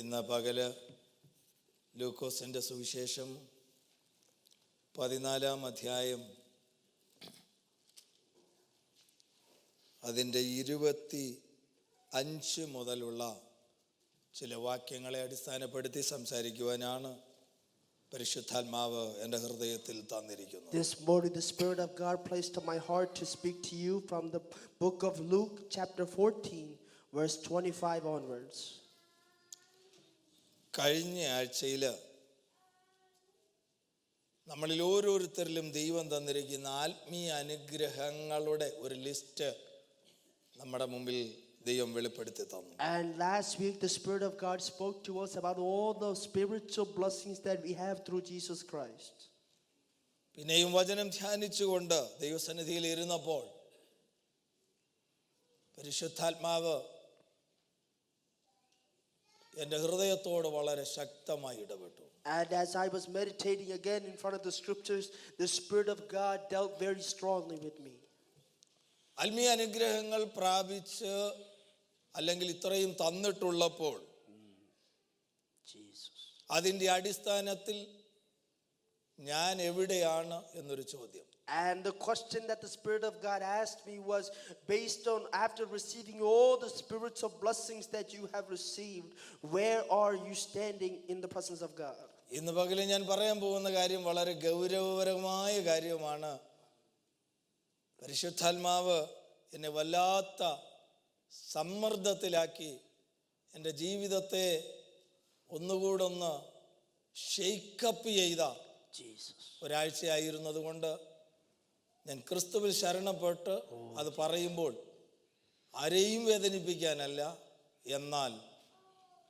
ഇന്ന് പകല് ലൂക്കോസിൻ്റെ സുവിശേഷം 14-ാം അധ്യായം അതിൻ്റെ 25 മുതലുള്ള ചില വാക്യങ്ങളെ അടിസ്ഥാനപ്പെടുത്തി സംസാരിക്കുവാനാണ് പരിശുദ്ധാത്മാവ് എൻ്റെ ഹൃദയത്തിൽ തന്നിരിക്കുന്നത്. This morning the Spirit of God placed on my heart to speak to you from the book of Luke chapter 14 verse 25 onwards. കഴിഞ്ഞ ആഴ്ചയിൽ നമ്മളിൽ ഓരോരുത്തരിലും ദൈവം തന്നിരിക്കുന്ന ആത്മീയ അനുഗ്രഹങ്ങളുടെ ഒരു ലിസ്റ്റ് നമ്മുടെ മുമ്പിൽ ദൈവം വെളിപ്പെടുത്തി തന്നു. And last week the Spirit of God spoke to us about all the spiritual blessings that we have through Jesus Christ. പിന്നെയും വചനം ധ്യാനിച്ചുകൊണ്ട് ദൈവസന്നിധിയിൽ ഇരുന്നപ്പോൾ പരിശുദ്ധാത്മാവ് എൻ്റെ ഹൃദയത്തോട് വളരെ ശക്തമായി ഇടപെട്ടു. And as I was meditating again in front of the scriptures, the Spirit of God dealt very strongly with me. ആത്മീയ അനുഗ്രഹങ്ങൾ പ്രാപിച്ച് അല്ലെങ്കിൽ ഇത്രയും തന്നിട്ടുള്ളപ്പോൾ അതിൻ്റെ അടിസ്ഥാനത്തിൽ ഞാൻ എവിടെയാണ് എന്നൊരു ചോദ്യം. And the question that the Spirit of God asked me was based on, after receiving all the spiritual blessings that you have received, where are you standing in the presence of God? ഇന്ന് പകല് ഞാൻ പറയാൻ പോകുന്ന കാര്യം വളരെ ഗൗരവപരമായ കാര്യമാണ്. പരിശുദ്ധാത്മാവ് എന്നെ വല്ലാത്ത സമ്മർദ്ദത്തിലാക്കി എൻ്റെ ജീവിതത്തെ ഒന്നുകൂടൊന്ന് ഷെയ്ക്കപ്പ് ചെയ്ത ഒരാഴ്ചയായിരുന്നത് കൊണ്ട് ഞാൻ ക്രിസ്തുവിൽ ശരണപ്പെട്ട് അത് പറയുമ്പോൾ ആരെയും വേദനിപ്പിക്കാനല്ല, എന്നാൽ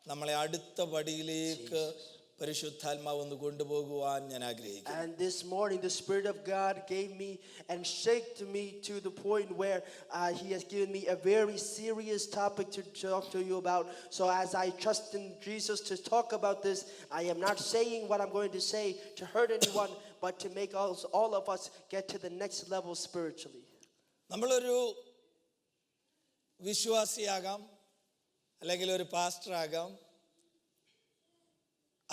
നമ്മളെ അടുത്ത പടിയിലേക്ക് പരിശുദ്ധാത്മാവ് ഒന്ന് കൊണ്ടുപോകുവാൻ ഞാൻ ആഗ്രഹിക്കുന്നു. And this morning the Spirit of God gave me and shaked me to the point where he has given me a very serious topic to talk to you about. So as I trust in Jesus to talk about this, I am not saying what I'm going to say to hurt anyone, but to make all of us get to the next level spiritually. നമ്മളൊരു വിശ്വാസിയാകാം, അല്ലെങ്കിൽ ഒരു pastor ആകാം,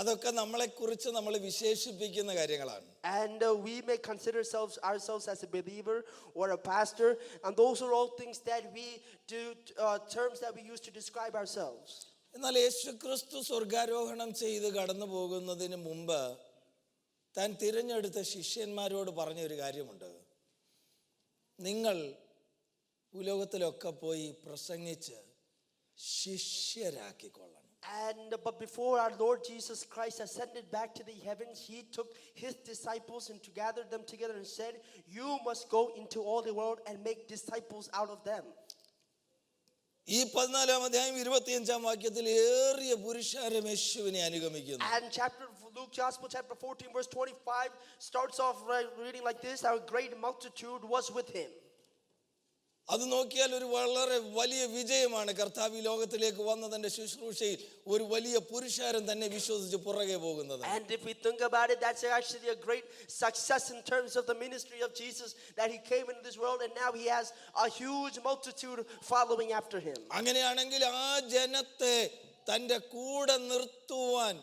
അതൊക്കെ നമ്മളെക്കുറിച്ച് നമ്മൾ വിശേഷിപ്പിക്കുന്ന കാര്യങ്ങളാണ്. And we may consider ourselves as a believer or a pastor, and those are all things that we do, terms that we use to describe ourselves. എന്നാൽ യേശുക്രിസ്തു സ്വർഗാരോഹണം ചെയ്ത് കടന്നു പോകുന്നതിന് മുമ്പ് താൻ തിരഞ്ഞെടുത്ത ശിഷ്യന്മാരോട് പറഞ്ഞൊരു കാര്യമുണ്ട്. നിങ്ങൾ ഭൂലോകത്തിലൊക്കെ പോയി പ്രസംഗിച്ച് ശിഷ്യരാക്കിക്കൊള്ളണം. But before our Lord Jesus Christ ascended back to the heavens, he took his disciples and gathered them together and said, you must go into all the world and make disciples out of them. ഈ 14-ാം അധ്യായം 25-ാം വാക്യത്തിൽ ഏറിയ പുരുഷാരം യേശുവിനെ അനുഗമിക്കുന്നു. And Luke Gospel chapter 14 verse 25 starts off reading like this: a great multitude was with him. അത് നോക്കിയാൽ ഒരു വളരെ വലിയ വിജയമാണ്. കർത്താവ് ഈ ലോകത്തിലേക്ക് വന്നതിന്റെ ശുശ്രൂഷയിൽ ഒരു വലിയ പുരുഷാരം തന്നെ വിശ്വസിച്ച് പുറകെ പോകുന്നത്. And if we think about it, that's actually a great success in terms of the ministry of Jesus, that he came into this world and now he has a huge multitude following after him. അങ്ങനെയാണെങ്കിൽ ആ ജനത്തെ തന്റെ കൂടെ നിർത്തുവാൻ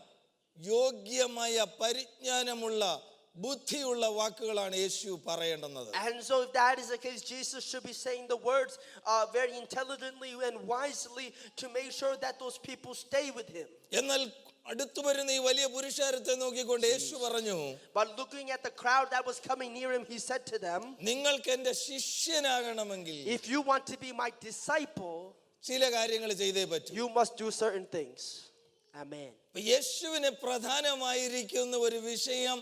യോഗ്യമായ പരിജ്ഞാനമുള്ള ബുദ്ധിയുള്ള വാക്കുകളാണ് യേശു പറയേണ്ടത്. And so if that is the case, Jesus should be saying the words very intelligently and wisely to make sure that those people stay with him. എന്നാൽ അടുത്തു വരുന്ന ഈ വലിയ പുരുഷാരത്തെ നോക്കിക്കൊണ്ട് യേശു പറഞ്ഞു, but looking at the crowd that was coming near him, he said to them, നിങ്ങൾക്ക് എൻ്റെ ശിഷ്യനാകണമെങ്കിൽ, if you want to be my disciple, ചില കാര്യങ്ങൾ ചെയ്തേ പറ്റൂ. you must do certain things. Amen. യേശുവിന് പ്രധാനമായിരിക്കുന്ന ഒരു വിഷയം,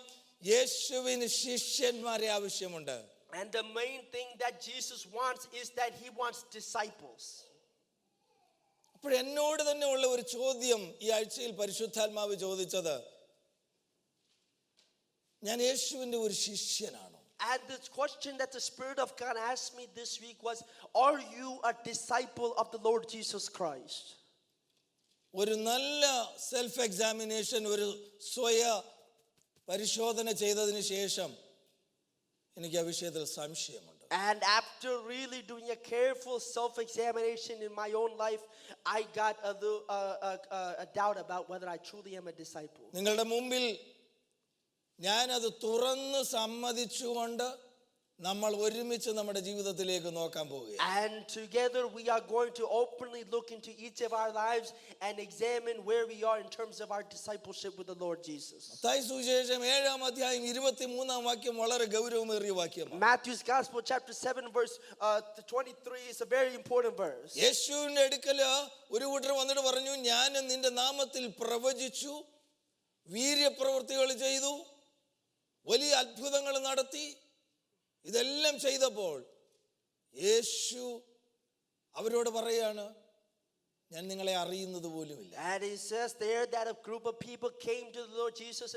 യേശുവിന് ശിഷ്യന്മാരെ ആവശ്യമുണ്ട്. And the main thing that Jesus wants is that he wants disciples. അപ്പോൾ എന്നോട് തന്നെ ഉള്ള ഒരു ചോദ്യം ഈ ആഴ്ചയിൽ പരിശുദ്ധാത്മാവ് ചോദിച്ചത്, ഞാൻ യേശുവിന്റെ ഒരു ശിഷ്യനാണോ? And the question that the Spirit of God asked me this week was, are you a disciple of the Lord Jesus Christ? ഒരു നല്ല സെൽഫ് എക്സാമിനേഷൻ, ഒരു സ്വയ പരിശോധന ചെയ്തതിന് ശേഷം എനിക്ക് ആ വിഷയത്തിൽ സംശയമുണ്ട്. And after really doing a careful self-examination in my own life, I got a doubt about whether I truly am a disciple. നിങ്ങളുടെ മുമ്പിൽ ഞാനത് തുറന്ന് സമ്മതിച്ചുകൊണ്ട് നമ്മൾ ഒരുമിച്ച് നമ്മുടെ ജീവിതത്തിലേക്ക് നോക്കാൻ പോവുകയാണ്. And together we are going to openly look into each of our lives and examine where we are in terms of our discipleship with the Lord Jesus. Mathai സുവിശേഷം 7-ാം അധ്യായം 23-ാം വാക്യം വളരെ ഗൗരവമേറിയ വാക്യമാണ്. Matthew's Gospel chapter 7 verse 23 is a very important verse. യേശുവിന്റെ അടുക്കൽ ഒരു കൂട്ടർ വന്നിട്ട് പറഞ്ഞു, ഞാൻ നിന്റെ നാമത്തിൽ പ്രവചിച്ചു, വീര്യപ്രവൃത്തികൾ ചെയ്തു, വലിയ അത്ഭുതങ്ങൾ നടത്തി. ഇതെല്ലാം ചെയ്തപ്പോൾ യേശു അവരോട് പറയാണ്, ഞാൻ നിങ്ങളെ അറിയുന്നത് പോലുമില്ല. And it says there that a group of people came to the Lord Jesus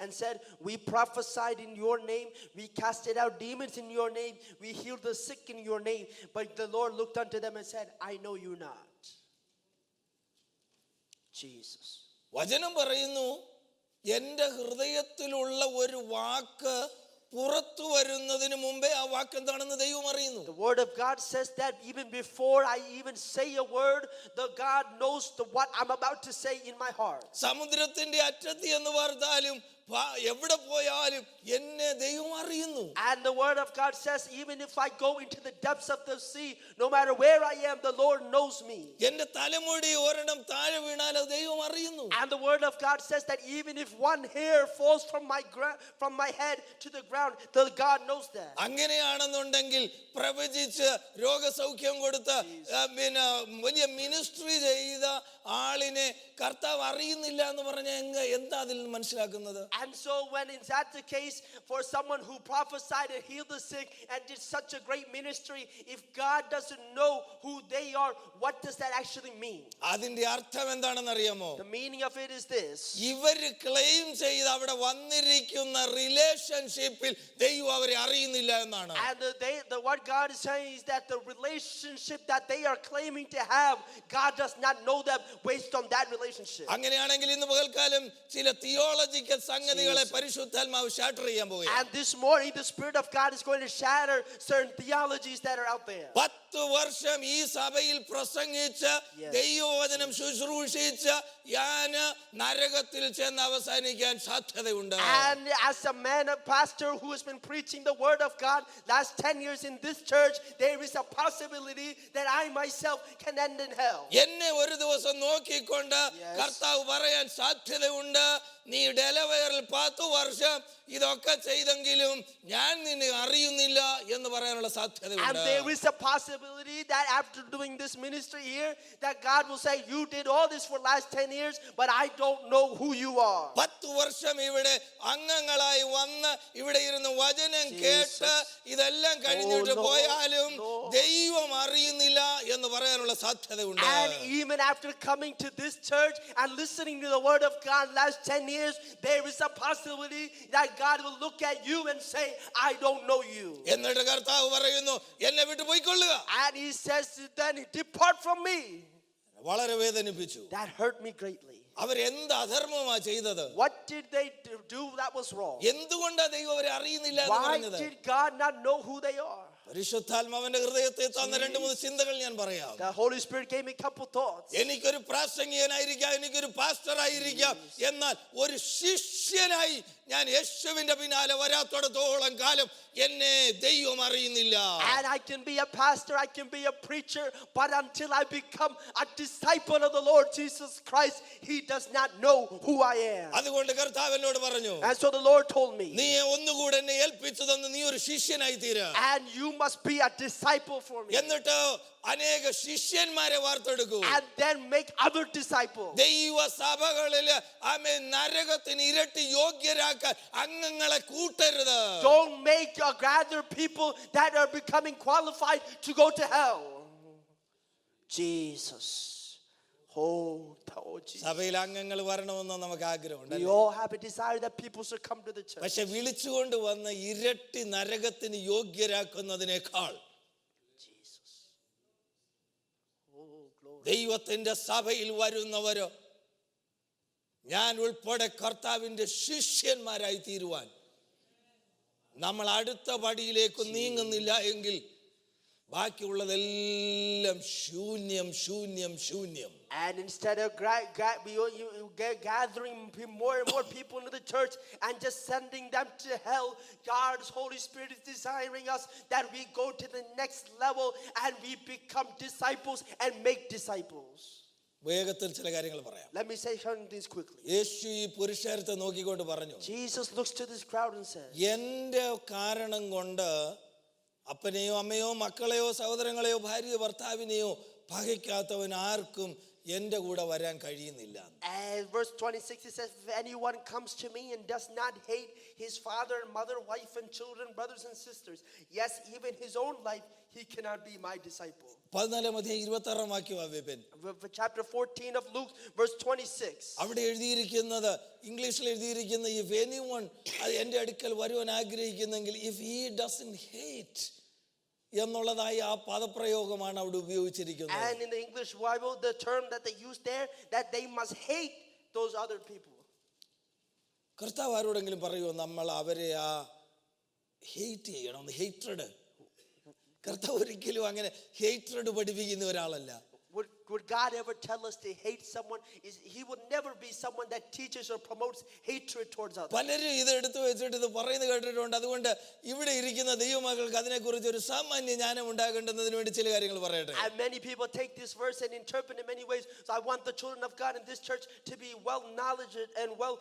and said, we prophesied in your name, we casted out demons in your name, we healed the sick in your name. But the Lord looked unto them and said, I know you not. Jesus. വചനം പറയുന്നു, എൻ്റെ ഹൃദയത്തിലുള്ള ഒരു വാക്ക് പുറത്തു വരുന്നതിന് മുമ്പേ ആ വാക്ക് എന്താണെന്ന് ദൈവം അറിയുന്നു. The word of God says that even before I even say a word, the God knows what I'm about to say in my heart. സമുദ്രത്തിന്റെ അറ്റത്ത് എന്ന് പറഞ്ഞാലും എവിടെ പോയാലും എന്നെ ദൈവം അറിയുന്നു. And the word of God says, even if I go into the depths of the sea, no matter where I am, the Lord knows me. എന്റെ തലമുടി ഒരെണ്ണം താഴെ വീണാൽ ദൈവം അറിയുന്നു. And the word of God says that even if one hair falls from my head to the ground, the God knows that. അങ്ങനെയാണെന്നുണ്ടെങ്കിൽ പ്രവചിച്ച് രോഗസൗഖ്യം കൊടുത്ത് പിന്നെ വലിയ മിനിസ്ട്രി ചെയ്ത ആളിനെ കർത്താവ് അറിയുന്നില്ല എന്ന് പറഞ്ഞാൽ എന്താ അതിൽ നിന്ന് മനസ്സിലാക്കുന്നത്? And so when is that the case for someone who prophesied and healed the sick and did such a great ministry, if God doesn't know who they are, what does that actually mean? അതിന്റെ അർത്ഥം എന്താണെന്ന് അറിയാമോ? The meaning of it is this. ഇവര് claim ചെയ്ത് അവിടെ വന്നിരിക്കുന്ന റിലേഷൻഷിപ്പിൽ ദൈവം അവരെ അറിയുന്നില്ല എന്നാണ്. And what God is saying is that the relationship that they are claiming to have, God does not know them based on that relationship. അങ്ങനെയാണെങ്കിൽ ഇന്ന് പകൽക്കാലം ചില തിയോളജിക്കൽ സംഗതികളെ പരിശുദ്ധാത്മാവ് ഷാറ്റർ ചെയ്യാൻ പോവുകയാണ്. And this morning the Spirit of God is going to shatter certain theologies that are out there. 10 വർഷം ഈ സഭയിൽ പ്രസംഗിച്ച് ദൈവവചനം ശുശ്രൂഷിച്ച് ഞാൻ നരകത്തിൽ ചെന്ന് അവസാനിക്കാൻ സാധ്യതയുണ്ട്. And as a man, a pastor who has been preaching the word of God last 10 years in this church, there is a possibility that I myself can end in hell. എന്നെ ഒരു ദിവസം നോക്കിക്കൊണ്ട് കർത്താവ് പറയാൻ സാധ്യതയുണ്ട്, നീ ഡെലവയറിൽ 10 വർഷം ഇതൊക്കെ ചെയ്തെങ്കിലും ഞാൻ നിന്നെ അറിയുന്നില്ല എന്ന് പറയാനുള്ള സാധ്യതയുണ്ട്. And there is a possibility that after doing this ministry here, that God will say, you did all this for last 10 years, but I don't know who you are. 10 വർഷം ഇവിടെ അംഗങ്ങളായി വന്ന് ഇവിടെ ഇരുന്ന് വചനം കേട്ട് ഇതെല്ലാം കഴിഞ്ഞിട്ട് പോയാലും ദൈവം അറിയുന്നില്ല എന്ന് പറയാനുള്ള സാധ്യതയുണ്ട്. And even after coming to this church and listening to the word of God last 10 years, there is a possibility that God will look at you and say, I don't know you. എന്നിട്ട് കർത്താവ് പറയുന്നു, എന്നെ വിട്ടു പോയിക്കൊള്ളുക. And he says, then depart from me. വളരെ വേദനിപ്പിച്ചു. That hurt me greatly. അവർ എന്ത് അധർമ്മമാ ചെയ്തത്? What did they do that was wrong? എന്തുകൊണ്ടാ ദൈവം അവരെ അറിയുന്നില്ല എന്ന് Why പറഞ്ഞത്? did God not know who they are? പരിശുദ്ധാത്മാവിന്റെ ഹൃദയത്തെ തന്ന 2-3 ചിന്തകൾ ഞാൻ പറയാം. The Holy Spirit gave me a couple thoughts. എനിക്കൊരു പ്രാസംഗികനായിരിക്കാം, എനിക്കൊരു പാസ്റ്റർ ആയിരിക്കാം, എന്നാൽ ഒരു ശിഷ്യനായി ഞാൻ യേശുവിന്റെ പിന്നാലെ വരാത്തോടത്തോളം കാലം എന്നെ ദൈവം അറിയുന്നില്ല. And I can be a pastor, I can be a preacher, but until I become a disciple of the Lord Jesus Christ, he does not know who I am. അതുകൊണ്ട് കർത്താവ് എന്നോട് പറഞ്ഞു, And so the Lord told me, നീ ഒന്നുകൂടെ എന്നെ ഏൽപ്പിച്ചു തന്ന് നീ ഒരു ശിഷ്യനായി തീരാ. and you must be a disciple for me. എന്നിട്ട് അനേക ശിഷ്യന്മാരെ വാർത്തെടുക്കൂ. And then make other disciples. ദൈവ സഭകളില് ആമേൻ നരകത്തിന് ഇരട്ടി യോഗ്യരാക്കാൻ അംഗങ്ങളെ കൂട്ടരുത്. Don't make or gather people that are becoming qualified to go to hell. Jesus. Oh, Jesus. സഭയിൽ അംഗങ്ങൾ വരണമെന്ന് നമുക്ക് ആഗ്രഹമുണ്ട്. We all have a desire that people should come to the church. പക്ഷെ വിളിച്ചുകൊണ്ട് വന്ന് ഇരട്ടി നരകത്തിന് യോഗ്യരാക്കുന്നതിനേക്കാൾ ദൈവത്തിന്റെ സഭയിൽ വരുന്നവരോ ഞാൻ ഉൾപ്പെടെ കർത്താവിന്റെ ശിഷ്യന്മാരായി തീരുവാൻ നമ്മൾ അടുത്ത പടിയിലേക്ക് നീങ്ങുന്നില്ല എങ്കിൽ ബാക്കിയുള്ളതെല്ലാം ശൂന്യം ശൂന്യം ശൂന്യം. And instead of gathering more and more people into the church and just sending them to hell, God's Holy Spirit is desiring us that we go to the next level and we become disciples and make disciples. വേഗത്തിൽ ചില കാര്യങ്ങൾ പറയാം. Let me say something things quickly. യേശു ഈ പുരുഷാരത്തെ നോക്കിക്കൊണ്ട് പറഞ്ഞു, Jesus looks to this crowd and says, എന്റെ കാരണം കൊണ്ട് അപ്പനെയോ അമ്മയോ മക്കളെയോ സഹോദരങ്ങളെയോ ഭാര്യയോ ഭർത്താവിനെയോ പകയ്ക്കാത്തവൻ ആർക്കും എന്റെ കൂടെ വരാൻ കഴിയുന്നില്ല. And verse 26 it says, if anyone comes to me and does not hate his father and mother, wife and children, brothers and sisters, yes, even his own life, he cannot be my disciple. 14-26 വാക്യം. Chapter 14 of Luke, verse 26. അവിടെ എഴുതിയിരിക്കുന്നത്, ഇംഗ്ലീഷിൽ എഴുതിയിരിക്കുന്ന, if anyone എന്റെ അടുക്കൽ വരുവാൻ ആഗ്രഹിക്കുന്നെങ്കിൽ, if he doesn't hate എന്നുള്ളതായ ആ പദപ്രയോഗമാണ് അവിടെ ഉപയോഗിച്ചിരിക്കുന്നത്. And in the English Bible, the term that they use there, that they must hate those other people. കർത്താവ് ആരോടെങ്കിലും പറയുമോ നമ്മൾ അവരെ ആ ഹെയ്റ്റ് ചെയ്യണം, ഹേറ്റ്രഡ്? കർത്താവ് ഒരിക്കലും അങ്ങനെ ഹേറ്റ്രഡ് പഠിപ്പിക്കുന്ന ഒരാളല്ല. Would God ever tell us to hate someone? He would never be someone that teaches or promotes hatred towards others. പലരും ഇത് എടുത്തു വെച്ചിട്ട് ഇത് പറയുന്നത് കേട്ടിട്ടുണ്ട്. അതുകൊണ്ട് ഇവിടെ ഇരിക്കുന്ന ദൈവമക്കൾക്ക് അതിനെക്കുറിച്ച് ഒരു സാമാന്യ ജ്ഞാനം ഉണ്ടാകേണ്ടതിന് വേണ്ടി ചില കാര്യങ്ങൾ പറയട്ടെ. And many people take this verse and interpret in many ways. So I want the children of God in this church to be well knowledgeable and well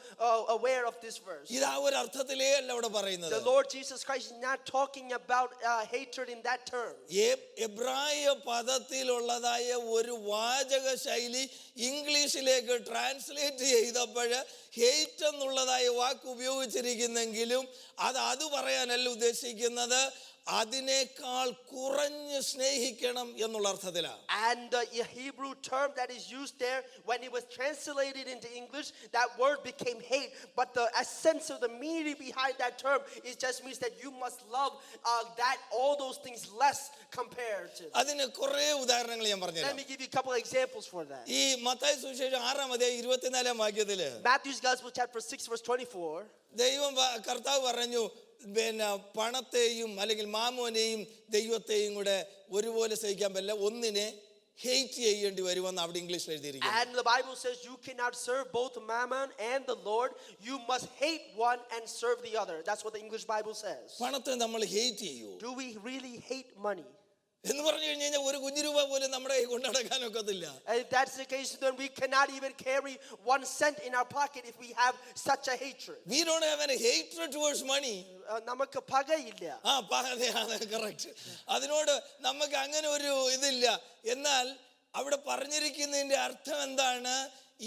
aware of this verse. ഇത് ആ ഒരു അർത്ഥത്തിലേ അല്ല അവിടെ പറയുന്നത്. The Lord Jesus Christ is not talking about hatred in that term. എബ്രായ പദത്തിലുള്ളതായ ഒരു വാചക ശൈലി ഇംഗ്ലീഷിലേക്ക് ട്രാൻസ്ലേറ്റ് ചെയ്തപ്പോൾ ഹെയ്റ്റ് എന്നുള്ളതായ വാക്ക് ഉപയോഗിച്ചിരിക്കുന്നെങ്കിലും അത് പറയാനല്ല ഉദ്ദേശിക്കുന്നത്, അതിനേക്കാൾ കുറഞ്ഞ് സ്നേഹിക്കണം എന്നുള്ള അർത്ഥത്തിലാണ്. And the Hebrew term that is used there, when it was translated into English, that word became hate. But the essence of the meaning behind that term, it just means that you must love that all those things less compared to. അതിന് കുറേ ഉദാഹരണങ്ങൾ ഞാൻ Let പറഞ്ഞുതരാം. me give you a couple of examples for that. ഈ മത്തായി സുവിശേഷം 6-24 വാക്യത്തില് Matthew's Gospel chapter 6 verse 24. കർത്താവ് പറഞ്ഞു, പിന്നെ പണത്തെയും അല്ലെങ്കിൽ മാമോനെയും ദൈവത്തെയും കൂടെ ഒരുപോലെ സഹിക്കാൻ പറ്റില്ല, ഒന്നിനെ ഹെയ്റ്റ് ചെയ്യേണ്ടി വരുമെന്ന് അവിടെ ഇംഗ്ലീഷിൽ എഴുതിയിരിക്കുന്നു. And the Bible says you cannot serve both Mammon and the Lord. You must hate one and serve the other. That's what the English Bible says. പണത്തെ നമ്മൾ ഹെയ്റ്റ് ചെയ്യൂ Do we really hate money? എന്ന് പറഞ്ഞു കഴിഞ്ഞാൽ ഒരു കുഞ്ഞു രൂപ പോലും നമ്മുടെ കൈ കൊണ്ടു നടക്കാനൊക്കത്തില്ല. And if that's the case, then we cannot even carry 1 cent in our pocket if we have such a hatred. We don't have any hatred towards money. നമുക്ക് പകയില്ല. കറക്റ്റ്. അതിനോട് നമുക്ക് അങ്ങനെ ഒരു ഇതില്ല. എന്നാൽ അവിടെ പറഞ്ഞിരിക്കുന്നതിന്റെ അർത്ഥം എന്താണ്?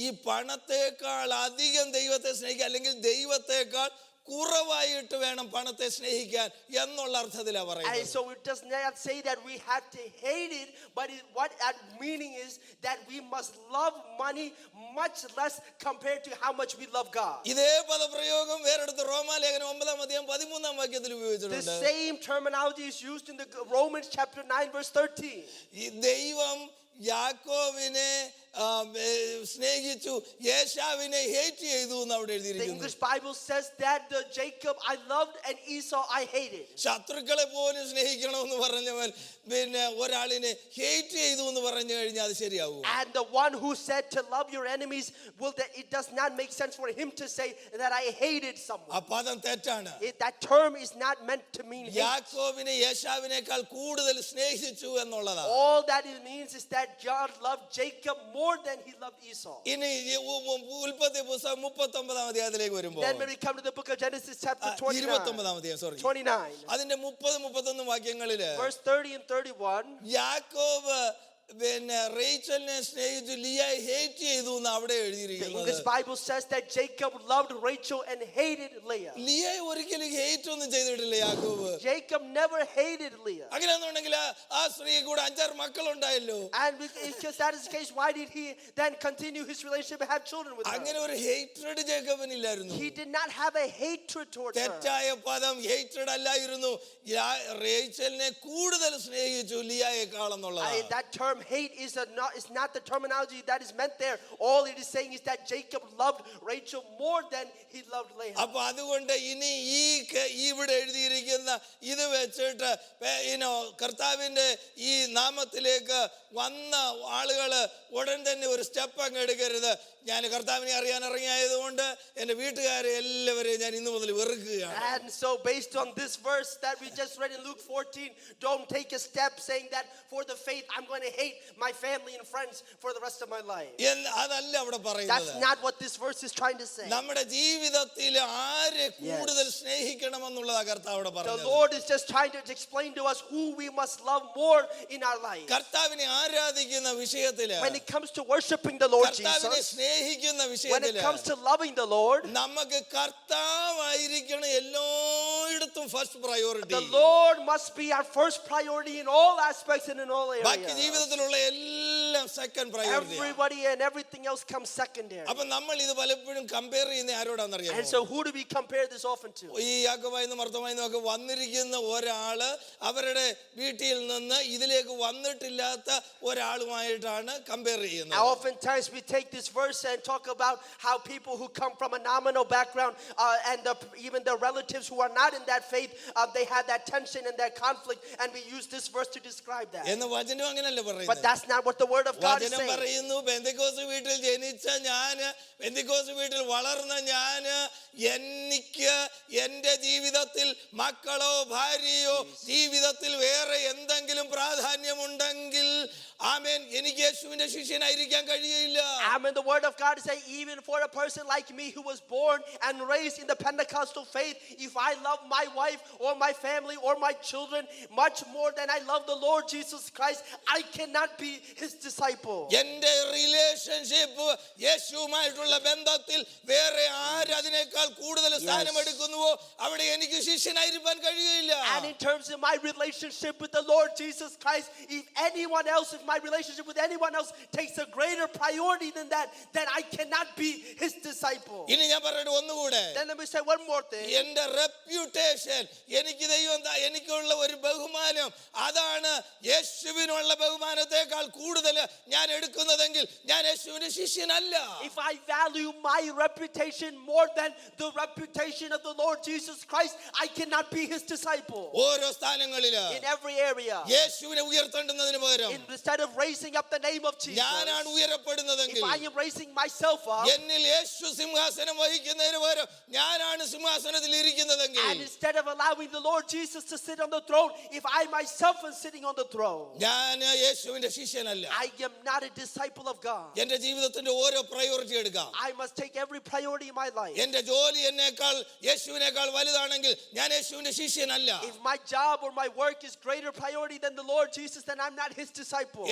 ഈ പണത്തെക്കാൾ അധികം ദൈവത്തെ സ്നേഹിക്കുക, അല്ലെങ്കിൽ ദൈവത്തെക്കാൾ കുറവായിട്ട് വേണം പണത്തെ സ്നേഹിക്കാൻ എന്നുള്ള അർത്ഥത്തിലാണ് പറയുന്നത്. And so it does not say that we have to hate it, but what that meaning is that we must love money much less compared to how much we love God. ഇതേ പദപ്രയോഗം വേറെടുത്ത് റോമാലേഖനം 9-13 വാക്യത്തിൽ The ഉപയോഗിച്ചിട്ടുണ്ട്. same terminology is used in the Romans chapter 9 verse 13. ഈ ദൈവം യാക്കോബിനെ സ്നേഹിച്ചു, യേശാവിനെ hate ചെയ്തു എന്ന് അവിടെ The എഴുതിയിരിക്കുന്നു. English Bible says that the Jacob I loved and Esau I hated. ശത്രുക്കളെ പോലും സ്നേഹിക്കണമെന്ന് പറഞ്ഞവൻ പിന്നെ ഒരാളിനെ ഹേറ്റ് ചെയ്തു എന്ന് പറഞ്ഞു കഴിഞ്ഞാൽ അത് ശരിയാവും. And the one who said to love your enemies, it does not make sense for him to say that I hated someone. ആ പദം തെറ്റാണ്. That term is not meant to mean hate. യാക്കോബിനെ യേശാവിനേക്കാൾ കൂടുതൽ സ്നേഹിച്ചു എന്നുള്ളതാണ്. All that it means is that God loved Jacob more than he loved Esau. ഇനി ഉൽപ്പത്തി പുസ്തകം 39 അധ്യായത്തിലേക്ക് വരുമ്പോൾ, Then when we come to the book of Genesis chapter 29, 29 അതിന്റെ 30-31 വാക്യങ്ങളില് verse 30 and 31, യാക്കോബ് പിന്നെ റേച്ചലിനെ സ്നേഹിച്ചു, ലിയയെ ഹേറ്റ് ചെയ്തു എന്ന് അവിടെ the എഴുതിയിരിക്കുന്നത്. English Bible says that Jacob loved Rachel and hated Leah. ലിയയെ ഒരിക്കലും ഹേറ്റ് ഒന്നും ചെയ്തിട്ടില്ല യാക്കോബ്. Jacob never hated Leah. അങ്ങനെയാണെന്നുണ്ടെങ്കിൽ ആ സ്ത്രീ കൂടെ 5-6 മക്കളുണ്ടായല്ലോ. And because that is the case, why did he then continue his relationship and have children with her? അങ്ങനെ ഒരു hatred ജേക്കബിനില്ലായിരുന്നു. He did not have a hatred towards her. തെറ്റായ പദം hatred അല്ലായിരുന്നു. റേച്ചലിനെ കൂടുതൽ സ്നേഹിച്ചു ലിയയെക്കാൾ എന്നുള്ളതാണ്. That term hate is not the terminology that is meant there. All it is saying is that Jacob loved Rachel more than he loved Leah. അപ്പൊ അതുകൊണ്ട് ഇനി ഇവിടെ എഴുതിയിരിക്കുന്ന പറയുന്ന ഇത് വെച്ചിട്ട് കർത്താവിൻ്റെ ഈ നാമത്തിലേക്ക് വന്ന ആളുകൾ ഉടൻ തന്നെ ഒരു സ്റ്റെപ്പ് അങ്ങ് എടുക്കരുത്. ഞാൻ കർത്താവിനെ അറിയാൻ ഇറങ്ങിയായതുകൊണ്ട് എൻ്റെ വീട്ടുകാരെ എല്ലാവരെയും ഞാൻ ഇന്നു മുതൽ വെറുക്കുകയാണ്. And so based on this verse that we just read in Luke 14, don't take a step saying that for the faith I'm going to hate my family and friends for the rest of my life. അതല്ല അവിടെ That's പറയുന്നത്. not what this verse is trying to say. നമ്മുടെ ജീവിതത്തിൽ ആരെ കൂടുതൽ സ്നേഹിക്കണമെന്നുള്ളതാ കർത്താവ് അവിടെ The പറഞ്ഞത്. Lord is just trying to explain to us who we must love more in our life. കർത്താവിനെ ആരാധിക്കുന്ന വിഷയത്തില്, When it comes to worshiping the Lord കർത്താവിനെ Jesus, സ്നേഹിക്കുന്ന when it വിഷയത്തില് comes to loving the Lord, നമുക്ക് കർത്താവായിരിക്കണം എല്ലായിടത്തും first priority. the Lord must be our first priority in all aspects and in all ബാക്കി areas. ജീവിതത്തിലുള്ള എല്ലാം second priority. Everybody and everything else comes secondary. അപ്പൊ നമ്മൾ ഇത് പലപ്പോഴും കമ്പയർ ചെയ്യുന്ന ആരോടാണെന്നറിയാമോ? And so who do we compare this often to? ഈ യാക്കോബായിന്നും മർത്തോമായിന്നും ഒക്കെ വന്നിരിക്കുന്ന ഒരാള് അവരുടെ വീട്ടിൽ നിന്ന് ഇതിലേക്ക് വന്നിട്ടില്ലാത്ത ഒരാളുമായിട്ടാണ് കമ്പയർ ചെയ്യുന്നത്. Now, oftentimes we take this verse and talk about how people who come from a nominal background and even the relatives who are not in that faith, they have that tension and that conflict, and we use this verse to describe that. എന്ന് വചനം അങ്ങനെയല്ല But പറയുന്നത്. that's not what the word of God is വചനം saying. പറയുന്നു, പെന്തക്കോസ്ത് വീട്ടിൽ ജനിച്ച ഞാന്, പെന്തക്കോസ്ത് വീട്ടിൽ വളർന്ന ഞാന്, എനിക്ക് എൻ്റെ ജീവിതത്തിൽ മക്കളോ ഭാര്യയോ ജീവിതത്തിൽ വേറെ എന്തെങ്കിലും പ്രാധാന്യമുണ്ടെങ്കിൽ ആമേൻ എനിക്ക് യേശുവിന്റെ ശിഷ്യനായിരിക്കാൻ കഴിയില്ല. Amen. The word of God is saying, even for a person like me who was born and raised in the Pentecostal faith, if I love my wife or my family or my children much more than I love the Lord Jesus Christ, I cannot be his disciple. എൻ്റെ relationship യേശുവുമായിട്ടുള്ള ബന്ധത്തിൽ വേറെ ആര് അതിനേക്കാൾ കൂടുതൽ സ്ഥാനമെടുക്കുന്നുവോ അവിടെ എനിക്ക് ശിഷ്യനായിരിക്കാൻ കഴിയില്ല. And in terms of my relationship with the Lord Jesus Christ, if my relationship with anyone else takes a greater priority than that, then I cannot be his disciple. ഇനി ഞാൻ പറയട്ടെ ഒന്നുകൂടെ. Then let me say one more thing. എൻ്റെ reputation, എനിക്ക് ദൈവം എനിക്കുള്ള ഒരു ബഹുമാനം, അതാണ് യേശുവിനുള്ള ബഹുമാനത്തെക്കാൾ കൂടുതൽ ഞാൻ എടുക്കുന്നതെങ്കിൽ ഞാൻ യേശുവിന്റെ ശിഷ്യനല്ല. If I value my reputation more than the reputation of the Lord Jesus Christ, I cannot be his disciple. ഓരോ സ്ഥാനങ്ങളില് In every area, യേശുവിനെ ഉയർത്തേണ്ടുന്നതിന് പകരം instead of raising up the name of Jesus, ഞാനാണ് ഉയരപ്പെടുന്നതെങ്കിൽ, if I am raising myself up, എന്നിൽ യേശു സിംഹാസനം വഹിക്കുന്നതിന് പകരം ഞാനാണ് സിംഹാസനത്തിൽ ഇരിക്കുന്നതെങ്കിൽ, and instead of allowing the Lord Jesus to sit on the throne, if I myself am sitting on the throne, ഞാൻ യേശുവിന്റെ ശിഷ്യനല്ല. I am not a disciple of God. എന്റെ ജീവിതത്തിന്റെ ഓരോ പ്രയോറിറ്റി എടുക്കാം. I must take every priority in my life. എന്റെ ജോലി എന്നേക്കാൾ യേശുവിനേക്കാൾ വലുതാണെങ്കിൽ ഞാൻ യേശുവിന്റെ ശിഷ്യനല്ല. If my job or my work is greater priority than the Lord Jesus, then I'm not his disciple.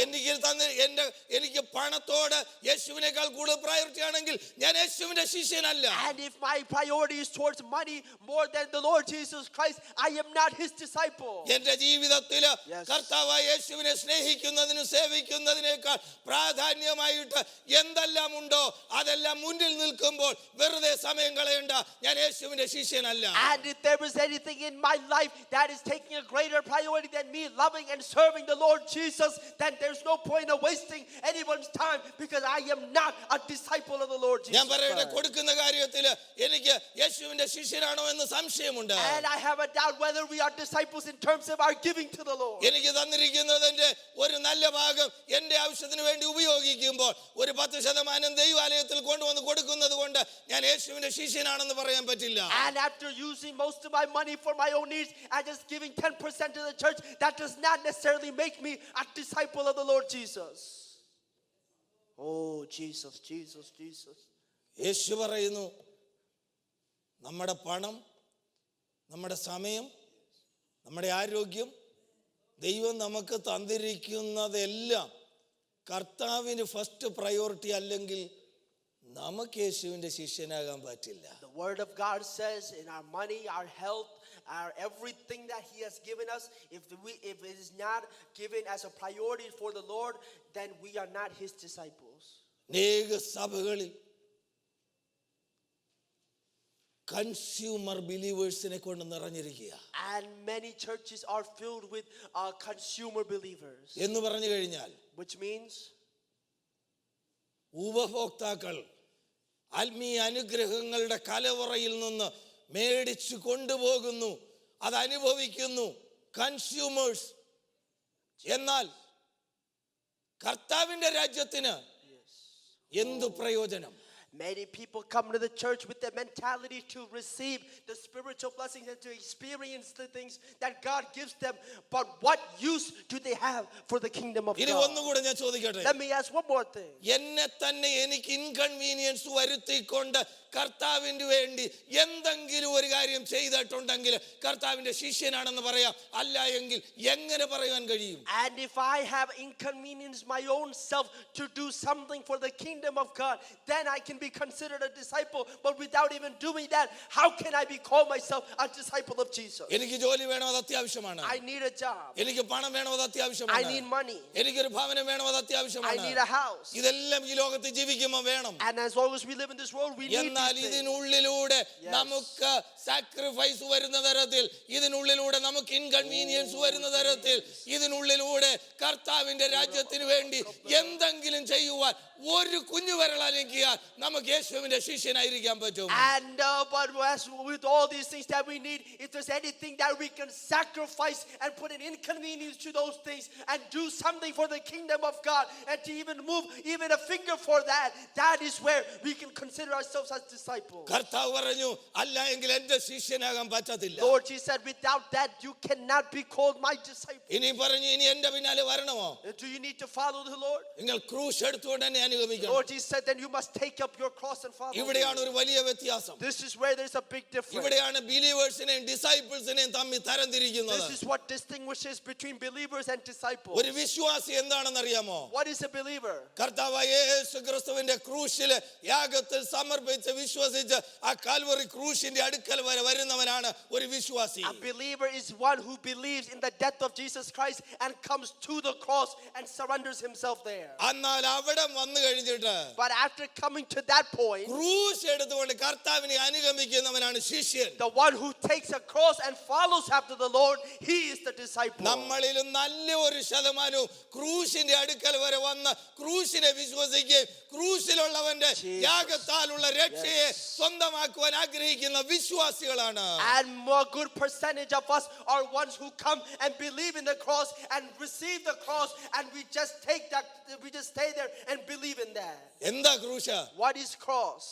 എനിക്ക് പണത്തോട് യേശുവിനേക്കാൾ കൂടുതൽ പ്രയോറിറ്റി ആണെങ്കിൽ ഞാൻ യേശുവിന്റെ ശിഷ്യനല്ല. And if my priority is towards money more than the Lord Jesus Christ, I am not his disciple. എന്റെ ജീവിതത്തിൽ കർത്താവായ യേശുവിനെ സ്നേഹിക്കുന്നതിനും സേവിക്കുന്നതിനേക്കാൾ പ്രാധാന്യമായിട്ട് എന്തെല്ലാം ഉണ്ടോ അതെല്ലാം മുന്നിൽ നിൽക്കുമ്പോൾ വെറുതെ സമയം കളയണ്ട, ഞാൻ യേശുവിന്റെ ശിഷ്യനല്ല. And if there is anything in my life that is taking a greater priority than me loving and serving the Lord Jesus, then there's no point of wasting anyone's time, because I am not a disciple of the Lord Jesus ഞാൻ പറയട്ടെ, Christ. കൊടുക്കുന്ന കാര്യത്തിൽ എനിക്ക് യേശുവിന്റെ ശിഷ്യനാണോ എന്ന് സംശയമുണ്ട്. And I have a doubt whether we are disciples in terms of our giving to the Lord. എനിക്ക് തന്നിരിക്കുന്നതിന്റെ ഒരു നല്ല ഭാഗം എന്റെ ആവശ്യത്തിന് വേണ്ടി ഉപയോഗിക്കുമ്പോൾ ഒരു 10% ദൈവാലയത്തിൽ കൊണ്ടുവന്ന് കൊടുക്കുന്നത് കൊണ്ട് ഞാൻ യേശുവിന്റെ ശിഷ്യനാണെന്ന് പറയാൻ പറ്റില്ല. And after using most of my money for my own needs and just giving 10% to the church, that does not necessarily make me a disciple of the Lord Jesus. Oh, Jesus, Jesus, Jesus. യേശു പറയുന്നു, നമ്മുടെ പണം, നമ്മുടെ സമയം, നമ്മുടെ ആരോഗ്യം, ദൈവം നമുക്ക് തന്നിരിക്കുന്നതെല്ലാം കർത്താവിന് ഫസ്റ്റ് പ്രയോറിറ്റി അല്ലെങ്കിൽ നമുക്ക് യേശുവിന്റെ ശിഷ്യനാകാൻ പറ്റില്ല. The word of God says in our money, our health, our everything that he has given us, if it is not given as a priority for the Lord, then we are not his disciples. അനേക സഭകളിൽ consumer ബിലീവേഴ്സിനെ കൊണ്ട് നിറഞ്ഞിരിക്കുക. And many churches are filled with consumer believers. എന്ന് പറഞ്ഞു കഴിഞ്ഞാൽ, Which means ഉപഭോക്താക്കൾ ആത്മീയ അനുഗ്രഹങ്ങളുടെ കലവറയിൽ നിന്ന് മേടിച്ചു കൊണ്ടുപോകുന്നു, അത് അനുഭവിക്കുന്നു കൺസ്യൂമേഴ്സ്. എന്നാൽ കർത്താവിന്റെ രാജ്യത്തിന് എന്തു പ്രയോജനം? Many people come to the church with the mentality to receive the spiritual blessings and to experience the things that God gives them. But what use do they have for the kingdom of ഇനി God? ഒന്നുകൂടെ ഞാൻ ചോദിക്കട്ടെ. Let me ask one more thing. എന്നെ തന്നെ എനിക്ക് inconvenience വരുത്തിക്കൊണ്ട് കർത്താവിന് വേണ്ടി എന്തെങ്കിലും ഒരു കാര്യം ചെയ്തിട്ടുണ്ടെങ്കിൽ കർത്താവിന്റെ ശിഷ്യനാണെന്ന് പറയാം. അല്ല എങ്കിൽ എങ്ങനെ പറയാൻ കഴിയും? And if I have inconvenienced my own self to do something for the kingdom of God, then I can be considered a disciple. But without even doing that, how can I be called myself a disciple of Jesus? എനിക്ക് ജോലി വേണം, അത് അത്യാവശ്യമാണ്. I need a job. എനിക്ക് പണം വേണം, അത് I അത്യാവശ്യമാണ്. need money. എനിക്കൊരു ഭവനം വേണം, അത് I അത്യാവശ്യമാണ്. need a house. ഇതെല്ലാം ഈ ലോകത്ത് ജീവിക്കുമ്പോൾ വേണം. And as long as we live in this world, we need എന്നാൽ these things. ഇതിനുള്ളിലൂടെ നമുക്ക് സാക്രിഫൈസ് വരുന്ന തരത്തിൽ, ഇതിനുള്ളിലൂടെ നമുക്ക് ഇൻകൺവീനിയൻസ് വരുന്ന തരത്തിൽ, ഇതിനുള്ളിലൂടെ കർത്താവിന്റെ രാജ്യത്തിന് വേണ്ടി എന്തെങ്കിലും ചെയ്യുവാൻ ഒരു കുഞ്ഞു വിരളനക്കിയാൽ നമുക്ക് യേശുവിന്റെ ശിഷ്യനായിരിക്കാൻ പറ്റും. And but as with all these things that we need, if there's anything that we can sacrifice and put an inconvenience to those things and do something for the kingdom of God, and to even move even a finger for that, that is where we can consider ourselves as disciples. കർത്താവ് പറഞ്ഞു, അല്ല എങ്കിൽ എന്റെ ശിഷ്യനാകാൻ പറ്റത്തില്ല. Lord Jesus said, without that you cannot be called my disciple. ഇനി പറഞ്ഞു, ഇനി എന്റെ പിന്നാലെ വരണമോ? Do you need to follow the Lord? നിങ്ങൾ ക്രൂശ് എടുത്തുകൊണ്ട് എന്നെ അനുഗമിക്കണം. Lord Jesus said, then you must take up your cross and follow me. ഇവിടെയാണ് ഒരു വലിയ വ്യത്യാസം. This is where there's a big difference. ഇവിടെയാണ് ബിലീവേഴ്സിനെയും ഡിസൈപ്പിൾസിനെയും തമ്മിൽ തരംതിരിക്കുന്നത്. This is what distinguishes between believers and disciples. ഒരു വിശ്വാസി എന്താണെന്ന് അറിയാമോ? What is a believer? കർത്താവായ യേശു ക്രിസ്തുവിന്റെ ക്രൂശിലെ യാഗത്തിൽ സമർപ്പിച്ച് വിശ്വസിച്ച് ആ കാൽവറി ക്രൂശിന്റെ അടുക്കൽ വരെ വരുന്നവനാണ് ഒരു വിശ്വാസി. A believer is one who believes in the death of Jesus Christ and comes to the cross and surrenders himself there. എന്നാൽ അവിടെ വന്നു കഴിഞ്ഞിട്ട് But after coming to that point, ക്രൂശ് എടുത്തുകൊണ്ട് കർത്താവിനെ അനുഗമിക്കുന്നവനാണ് ശിഷ്യൻ. the one who takes a cross and follows after the Lord, he is the disciple. നമ്മളിലും നല്ല ഒരു ശതമാനവും ക്രൂശിന്റെ അടുക്കൽ വരെ വന്ന് ക്രൂശിനെ വിശ്വസിക്കുകയും ക്രൂശിലുള്ളവന്റെ യാഗത്താലുള്ള രക്ഷയെ സ്വന്തമാക്കുവാൻ ആഗ്രഹിക്കുന്ന വിശ്വാസികളാണ്. And more good percentage of us are ones who come and believe in the cross and receive the cross, and we just stay there and believe in that. എന്താ ക്രൂശ്? What is cross?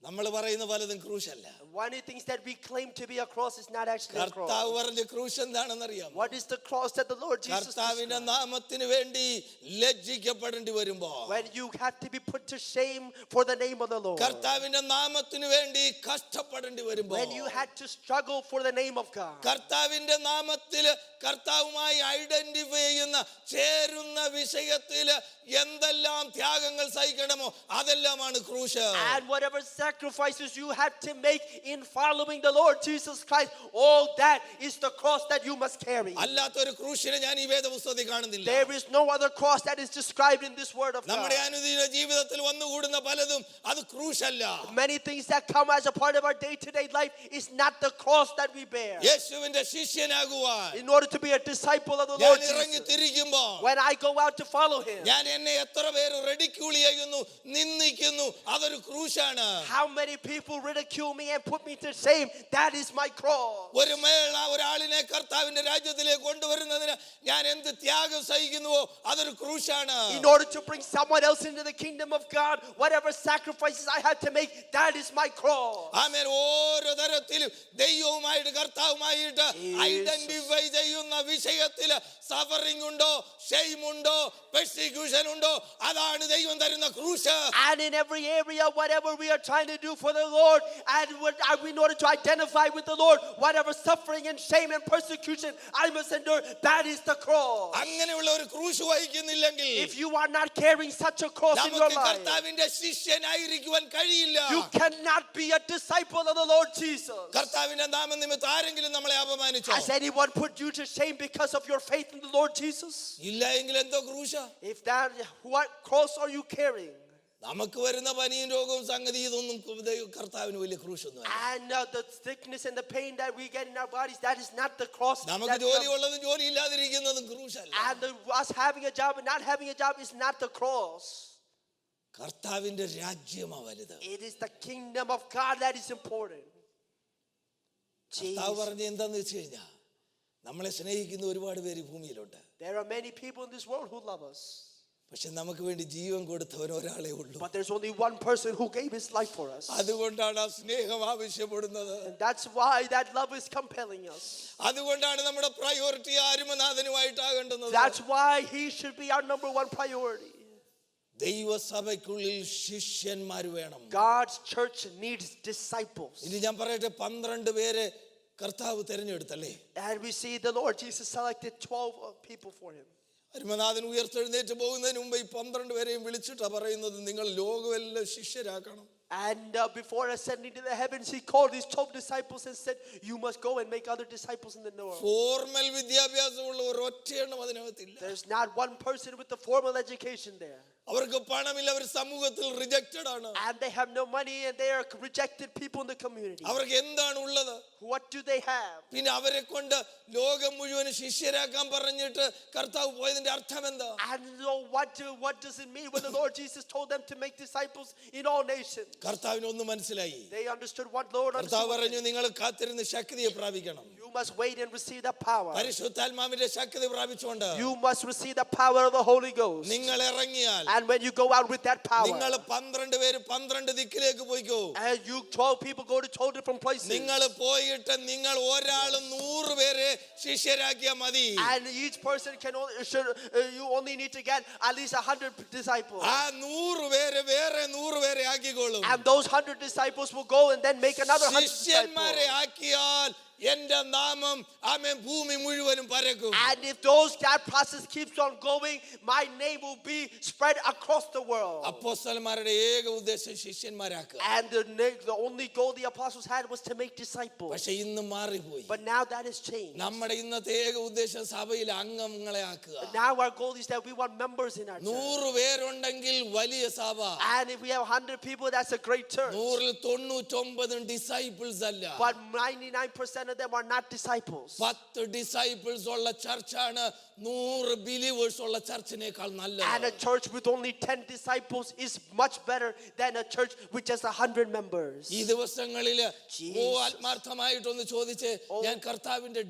നമ്മൾ പറയുന്ന പലതും ക്രൂശല്ല. One of the things that we claim to be a cross is not actually a cross. കർത്താവ് പറഞ്ഞ ക്രൂശ് എന്താണെന്ന് അറിയാമോ? What is the cross that the Lord Jesus കർത്താവിന്റെ described? നാമത്തിന് വേണ്ടി ലജ്ജിക്കപ്പെടേണ്ടി വരുമ്പോ, When you have to be put to shame for the name of the Lord. കർത്താവിന്റെ നാമത്തിന് വേണ്ടി കഷ്ടപ്പെടേണ്ടി വരുമ്പോ, When you had to struggle for the name of God. കർത്താവിന്റെ നാമത്തില് കർത്താവുമായി identify ചെയ്യുന്ന ചേരുന്ന വിഷയത്തില് എന്തെല്ലാം ത്യാഗങ്ങൾ സഹിക്കണമോ അതെല്ലാമാണ് ക്രൂശ്. And whatever sacrifices you have to make in following the Lord Jesus Christ, all that is the cross that you must carry. അല്ലാത്തൊരു ക്രൂശിനെ ഞാൻ ഈ വേദപുസ്തകത്തിൽ കാണുന്നില്ല. There is no other cross that is described in this word of God. നമ്മുടെ അനുദിന ജീവിതത്തിൽ വന്നുകൂടുന്ന പലതും അത് ക്രൂശല്ല. Many things that come as a part of our day-to-day life is not the cross that we bear. യേശുവിന്റെ ശിഷ്യനാകുവാൻ In order to be a disciple of the ഞാൻ Lord ഇറങ്ങി Jesus, തിരിക്കുമ്പോ, when I go out to follow him, ഞാൻ എന്നെ എത്ര പേര് ridicule ചെയ്യുന്നു, നിന്ദിക്കുന്നു, അതൊരു ക്രൂശാണ്. how many people ridicule me and put me to shame, that is my cross. ഒരാളിനെ കർത്താവിന്റെ രാജ്യത്തിലേക്ക് കൊണ്ടുവരുന്നതിന് ഞാൻ എന്ത് ത്യാഗം സഹിക്കുന്നുവോ അതൊരു ക്രൂശാണ്. In order to bring someone else into the kingdom of God, whatever sacrifices I have to make, that is my cross. ആമേൻ. ഓരോ തരത്തിലും ദൈവവുമായിട്ട് കർത്താവുമായിട്ട് ഐഡന്റിഫൈ ചെയ്യുന്ന വിഷയത്തില് സഫറിംഗ് ഉണ്ടോ, ഷെയിം ഉണ്ടോ, പെർസിക്യൂഷൻ ഉണ്ടോ, അതാണ് ദൈവം തരുന്ന ക്രൂശ്. And in every area, whatever we are trying to do for the Lord, and in order to identify with the Lord, whatever suffering and shame and persecution I must endure, that is the cross. അങ്ങനെയുള്ള ഒരു ക്രൂശ് വഹിക്കുന്നില്ലെങ്കിൽ If you are not carrying such a cross in your നമുക്ക് life, കർത്താവിന്റെ ശിഷ്യനായിരിക്കുവാൻ കഴിയില്ല. you cannot be a disciple of the Lord Jesus. കർത്താവിന്റെ നാമനിമിത്തം ആരെങ്കിലും നമ്മളെ അപമാനിച്ചോ? Has anyone put you to shame because of your faith in the Lord Jesus? ഇല്ല എങ്കിൽ എന്തോ ക്രൂശ. If that, what cross are you carrying? നമുക്ക് വരുന്ന പനിയും രോഗവും സംഗതി ഇതൊന്നും കർത്താവിന് വലിയ ക്രൂശൊന്നും. And the sickness and the pain that we get in our bodies, that is not the cross. നമുക്ക് ജോലിയുള്ളതും ജോലി ഇല്ലാതിരിക്കുന്നതും ക്രൂശല്ല. And us having a job and not having a job is not the cross. കർത്താവിന്റെ രാജ്യമാ വലുത്. It is the kingdom of God that is important. കർത്താവ് പറഞ്ഞ എന്താന്ന് വെച്ച് കഴിഞ്ഞാൽ, നമ്മളെ സ്നേഹിക്കുന്ന ഒരുപാട് പേര് ഈ ഭൂമിയിലുണ്ട്. There are many people in this world who love us. പക്ഷെ നമുക്ക് വേണ്ടി ജീവൻ കൊടുത്തവൻ ഒരാളെ ഉള്ളൂ. But there's only one person who gave his life for us. അതുകൊണ്ടാണ് ആ സ്നേഹം ആവശ്യപ്പെടുന്നത്. And that's why that love is compelling us. അതുകൊണ്ടാണ് നമ്മുടെ പ്രയോറിറ്റി ആരുമനാഥനുമായിട്ടാകേണ്ടത്. That's why he should be our number one priority. ദൈവസഭയ്ക്കുള്ളിൽ ശിഷ്യന്മാർ വേണം. God's church needs disciples. ഇനി ഞാൻ പറയട്ടെ, 12 പേരെ കർത്താവ് തിരഞ്ഞെടുത്തല്ലേ? And we see the Lord Jesus selected 12 people for him. അരുമനാഥൻ ഉയർത്തെഴുന്നേറ്റ് പോകുന്നതിന് മുമ്പ് ഈ 12 പേരെയും വിളിച്ചിട്ടാ പറയുന്നത്, നിങ്ങൾ ലോകമെല്ലാം ശിഷ്യരാക്കണം. And before ascending to the heavens, he called his 12 disciples and said, you must go and make other disciples in the world. Formal വിദ്യാഭ്യാസമുള്ള ഒരൊറ്റയെണ്ണം അതിനകത്തില്ല. There's not one person with a formal education there. അവർക്ക് പണമില്ല, അവർ സമൂഹത്തിൽ rejected ആണ്. And they have no money and they are rejected people in the community. അവർക്ക് എന്താണ് ഉള്ളത്? What do they have? പിന്നെ അവരെ കൊണ്ട് ലോകം മുഴുവൻ ശിഷ്യരാക്കാൻ പറഞ്ഞിട്ട് കർത്താവ് പോയതിന്റെ അർത്ഥം എന്താ? And so what does it mean when the Lord Jesus told them to make disciples in all nations? കർത്താവിന് ഒന്ന് മനസ്സിലായി. They understood what Lord കർത്താവ് understood. പറഞ്ഞു, നിങ്ങൾ കാത്തിരുന്ന് ശക്തിയെ പ്രാപിക്കണം. You must wait and receive the power. പരിശുദ്ധാത്മാവിന്റെ ശക്തി പ്രാപിച്ചുകൊണ്ട് You must receive the power of the Holy Ghost. നിങ്ങൾ ഇറങ്ങിയാൽ, And when you go out with that power, നിങ്ങൾ 12 പേര് 12 ദിക്കിലേക്ക് പോയിക്കോ. and you 12 people go to 12 different places. നിങ്ങൾ പോയിട്ട് നിങ്ങൾ ഒരാൾ 100 പേരെ ശിഷ്യരാക്കിയാൽ മതി. And each person can you only need to get at least 100 disciples. ആ 100 പേരെ വേറെ 100 പേരെ ആക്കിക്കോളും. And those 100 disciples will go and then make another 100 ശിഷ്യന്മാരെ disciples. ആക്കിയാൽ എന്റെ നാമം ആമേൻ ഭൂമി മുഴുവനും പരക്കും. And if that process keeps on going, my name will be spread across the world. അപ്പോസ്തലന്മാരുടെ ഏക ഉദ്ദേശം ശിഷ്യന്മാരാക്കുക. And the only goal the apostles had was to make disciples. പക്ഷെ ഇന്ന് മാറിപ്പോയി. But now that has changed. നമ്മുടെ ഇന്നത്തെ ഏക ഉദ്ദേശം സഭയിലെ അംഗങ്ങളെ ആക്കുക. Now our goal is that we want members in our church. 100 പേരുണ്ടെങ്കിൽ വലിയ സഭ. And if we have 100 people, that's a great church. 100ൽ 99 disciples അല്ല. But 99% of them are not disciples. 10 disciples ഉള്ള ചർച്ചാണ് 100 ബിലീവേഴ്സ് ഉള്ള ചർച്ചിനേക്കാൾ നല്ലത്. And a church with only 10 disciples is much better than a church with just 100 members. ഈ ദിവസങ്ങളിൽ ആത്മാർത്ഥമായിട്ടൊന്ന് ചോദിച്ചേ, ഞാൻ കർത്താവിന്റെ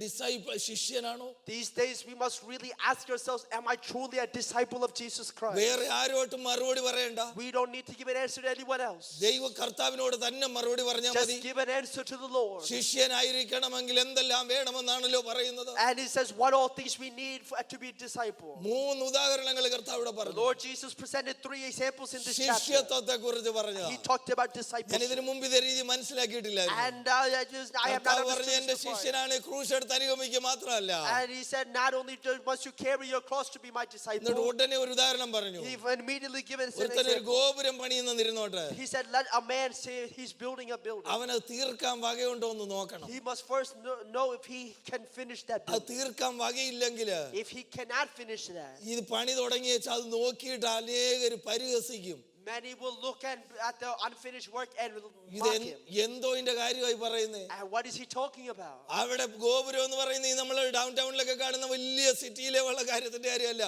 ശിഷ്യനാണോ? These days we must really ask ourselves, am I truly a disciple of Jesus Christ? വേറെ ആരോട്ടും മറുപടി പറയണ്ട. We don't need to give an answer to anyone else. ദൈവ കർത്താവിനോട് തന്നെ മറുപടി പറഞ്ഞാൽ മതി. Just give an answer to the Lord. ശിഷ്യനായിരിക്കണമെങ്കിൽ എന്തെല്ലാം വേണമെന്നാണല്ലോ പറയുന്നത്. And he says what all things we need to be a disciple. 3 ഉദാഹരണങ്ങൾ കർത്താവ് ഇവിടെ The പറഞ്ഞു. Lord Jesus presented 3 examples in this chapter. ശിഷ്യത്വത്തെ കുറിച്ച് പറഞ്ഞു. He talked about ഞാൻ discipleship. ഇതിനു മുമ്പ് ഇതേ രീതി മനസ്സിലാക്കിയിട്ടില്ലായിരുന്നു. And I have not കർത്താവ് പറഞ്ഞു, എന്റെ understood this before. ശിഷ്യനാണ് ക്രൂശ് എടുത്ത് അനുഗമിക്കുക മാത്രമല്ല. And he said, not only must you carry your cross to be my എന്നിട്ട് disciple. ഉടനെ ഒരു ഉദാഹരണം പറഞ്ഞു. He immediately given an ഒരുത്തൻ ഒരു example. ഗോപുരം പണിയുന്നിരുന്നോട്ടെ, He said, let a man say he's building a building. അവന് തീർക്കാൻ വകയുണ്ടോ എന്ന് നോക്കണം. He must first know if he can finish that അത് building. തീർക്കാൻ വകയില്ലെങ്കിൽ If he cannot finish that, ഇത് പണി തുടങ്ങി വെച്ചാൽ അത് നോക്കിയിട്ട് അനേകര് പരിഹസിക്കും. many will look at the unfinished work and ഇത് mock him. എന്തോ ഇതിന്റെ കാര്യമായി പറയുന്നേ. And what is he talking about? അവിടെ ഗോപുരം എന്ന് പറയുന്നത് നമ്മൾ ഡൗൺ ടൗണിലൊക്കെ കാണുന്ന വലിയ സിറ്റിയിലെ ഉള്ള കാര്യത്തിന്റെ കാര്യമല്ല.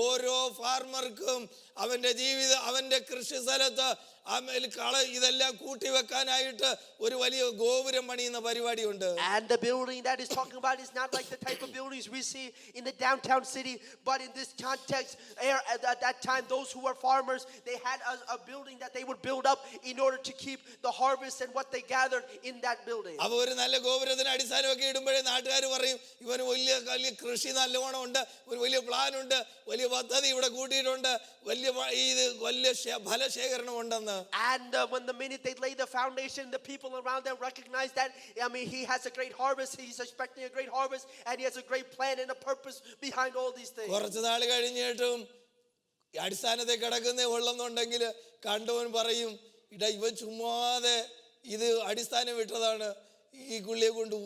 ഓരോ ഫാർമർക്കും അവന്റെ ജീവിതം, അവന്റെ കൃഷി സ്ഥലത്ത് ഇതെല്ലാം കൂട്ടി വെക്കാനായിട്ട് ഒരു വലിയ ഗോപുരം പണിയുന്ന പരിപാടിയുണ്ട്. And the building that is talking about is not like the type of buildings we see in the downtown city, but in this context, at that time, those who were farmers, they had a building that they would build up in order to keep the harvest and what they gathered in that building. അപ്പൊ ഒരു നല്ല ഗോപുരത്തിന് അടിസ്ഥാനമൊക്കെ ഇടുമ്പോഴേ നാട്ടുകാർ പറയും, ഇവന് വലിയ കൃഷി നല്ലോണം ഉണ്ട്, ഒരു വലിയ പ്ലാൻ ഉണ്ട്, വലിയ പദ്ധതി ഇവിടെ കൂട്ടിയിട്ടുണ്ട്, വലിയ ഫലശേഖരണം ഉണ്ടെന്ന്. And when the minute they lay the foundation, the people around them recognize that, he has a great harvest, he's expecting a great harvest, and he has a great plan and a purpose behind all these things. കുറച്ച് നാൾ കഴിഞ്ഞിട്ടും അടിസ്ഥാനത്തെ കിടക്കുന്ന ഉള്ളെന്നുണ്ടെങ്കിൽ കണ്ടവൻ പറയും, ഇടാ ഇവൻ ചുമ്മാതെ ഇത് അടിസ്ഥാനം വിട്ടതാണ്, ഈ പുള്ളിയെ കൊണ്ട്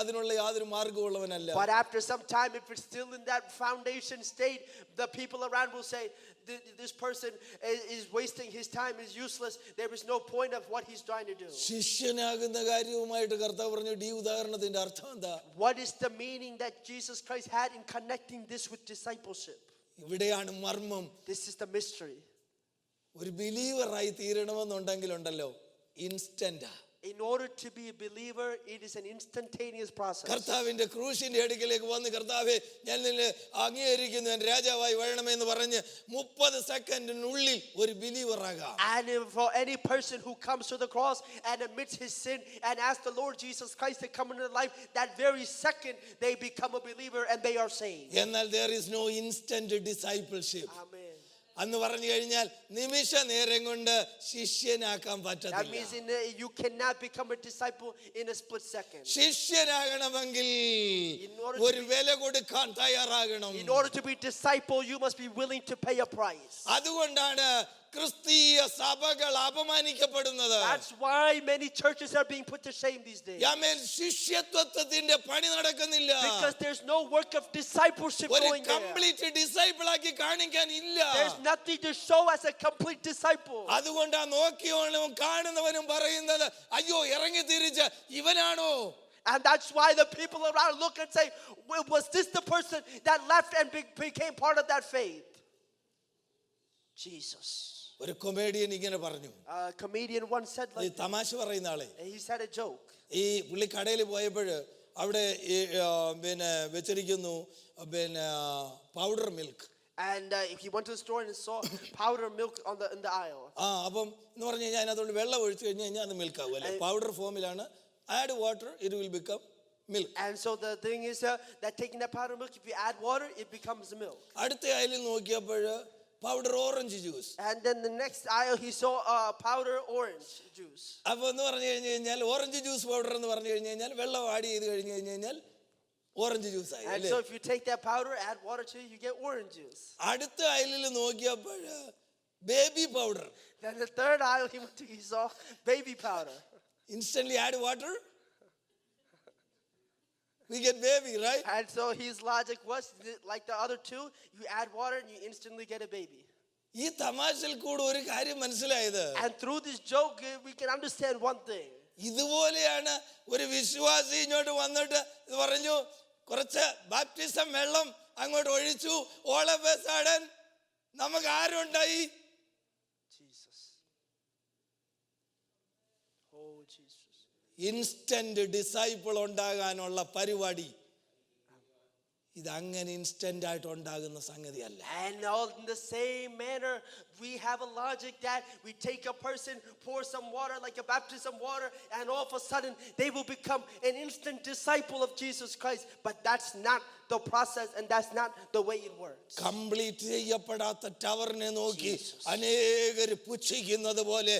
അതിനുള്ള യാതൊരു മാർഗമുള്ളവനല്ല. But after some time, if it's still in that foundation state, the people around will say, this person is wasting his time, is useless, there is no point of what he's trying to do. ശിഷ്യനാകുന്ന കാര്യവുമായിട്ട് കർത്താവ് പറഞ്ഞു, ഈ ഉദാഹരണത്തിന്റെ അർത്ഥം എന്താ? What is the meaning that Jesus Christ had in connecting this with discipleship? ഇവിടെയാണ് മർമ്മം. This is the mystery. ഒരു ബിലീവറായി തീരണമെന്നുണ്ടെങ്കിലുണ്ടല്ലോ, ഇൻസ്റ്റന്റാ. In order to be a believer, it is an instantaneous process. കർത്താവിന്റെ ക്രൂശിന്റെ അടുക്കിലേക്ക് വന്ന് കർത്താവെ ഞാൻ നിന്നെ അംഗീകരിക്കുന്നു എൻ രാജാവായി വരണമെന്ന് പറഞ്ഞ് 30 സെക്കൻഡിനുള്ളിൽ ഒരു ബിലീവർ ആകാം. And for any person who comes to the cross and admits his sin and asks the Lord Jesus Christ to come into their life, that very second they become a believer and they are saved. എന്നാൽ there is no instant discipleship. Amen. അന്ന് പറഞ്ഞു കഴിഞ്ഞാൽ നിമിഷ നേരം കൊണ്ട് ശിഷ്യനാക്കാൻ That പറ്റത്തില്ല. means you cannot become a disciple in a split second. ശിഷ്യനാകണമെങ്കിൽ In order to ഒരു വില കൊടുക്കാൻ തയ്യാറാകണം. In order to be disciple, you must be willing to pay a price. അതുകൊണ്ടാണ് ക്രിസ്തീയ സഭകൾ അപമാനിക്കപ്പെടുന്നത്. That's why many churches are being put to shame these days. ആമേൻ. ശിഷ്യത്വത്തിന്റെ പണി നടക്കുന്നില്ല. Because there's no work of discipleship ഒരു going there. കംപ്ലീറ്റ് ഡിസൈപ്പിൾ ആക്കി കാണിക്കാൻ ഇല്ല. There's nothing to show as a complete disciple. അതുകൊണ്ടാ നോക്കിയവനും കാണുന്നവനും പറയുന്നത് അയ്യോ ഇറങ്ങി തിരിച്ച് ഇവനാണോ? And that's why the people around look and say, was this the person that left and became part of that faith? Jesus. ഒരു comedian ഇങ്ങനെ പറഞ്ഞു. A comedian once said ഈ like this. തമാശ പറയുന്ന ആളെ He said a joke. ഈ പുള്ളി കടയിൽ പോയപ്പോൾ അവിടെ പിന്നെ വെച്ചിരിക്കുന്നു പിന്നെ powder milk. And he went to the store and saw powdered milk in the aisle. അപ്പം എന്ന് പറഞ്ഞു കഴിഞ്ഞാൽ അതിനകത്തോട്ട് വെള്ളം ഒഴിച്ചു കഴിഞ്ഞ് കഴിഞ്ഞാൽ അത് മിൽക്ക് ആവും അല്ലേ? പൗഡർ ഫോമിലാണ്. Add water it will become milk. And so the thing is that taking that powdered milk, if you add water, it becomes milk. അടുത്ത അയലിൽ നോക്കിയപ്പോൾ powder orange juice. And then the next aisle he saw powdered orange juice. അപ്പോൾ എന്ന് പറഞ്ഞു കഴിഞ്ഞ് കഴിഞ്ഞാൽ orange juice powder എന്ന് പറഞ്ഞു കഴിഞ്ഞ് കഴിഞ്ഞാൽ വെള്ളം ആഡ് ചെയ്ത് കഴിഞ്ഞ് കഴിഞ്ഞാൽ ഓറഞ്ച് ജ്യൂസ് ആയി And അല്ലേ? so if you take that powder, add water to it, you get orange juice. അടുത്ത അയലിൽ നോക്കിയപ്പോൾ baby powder. Then the third aisle he went to, he saw baby powder. Instantly add water, we get baby, right? And so his logic was like the other two, you add water and you instantly get a baby. ഈ തമാശയിൽ കൂടെ ഒരു കാര്യം മനസ്സിലായത്, And through this joke we can understand one thing. ഇതുപോലെയാണ് ഒരു വിശ്വാസി ഇങ്ങോട്ട് വന്നിട്ട് ഇത് പറഞ്ഞു കുറച്ച് ബാപ്റ്റിസം വെള്ളം അങ്ങോട്ട് ഒഴിച്ചു, ഓൾ ഓഫ് എ സഡൻ നമുക്ക് ആരുണ്ടായി? Jesus. Oh Jesus. Instant disciple ഉണ്ടാകാനുള്ള പരിപാടി ഇത് അങ്ങനെ ഇൻസ്റ്റന്റ് ആയിട്ട് ഉണ്ടാകുന്ന സംഗതിയല്ല. And all in the same manner, we have a logic that we take a person, pour some water like a baptism water, and all of a sudden they will become an instant disciple of Jesus Christ. But that's not the process, and that's not the way it works. Complete ചെയ്യപ്പെടാത്ത ടവറിനെ നോക്കി അനേകർ പുച്ഛിക്കുന്നത് പോലെ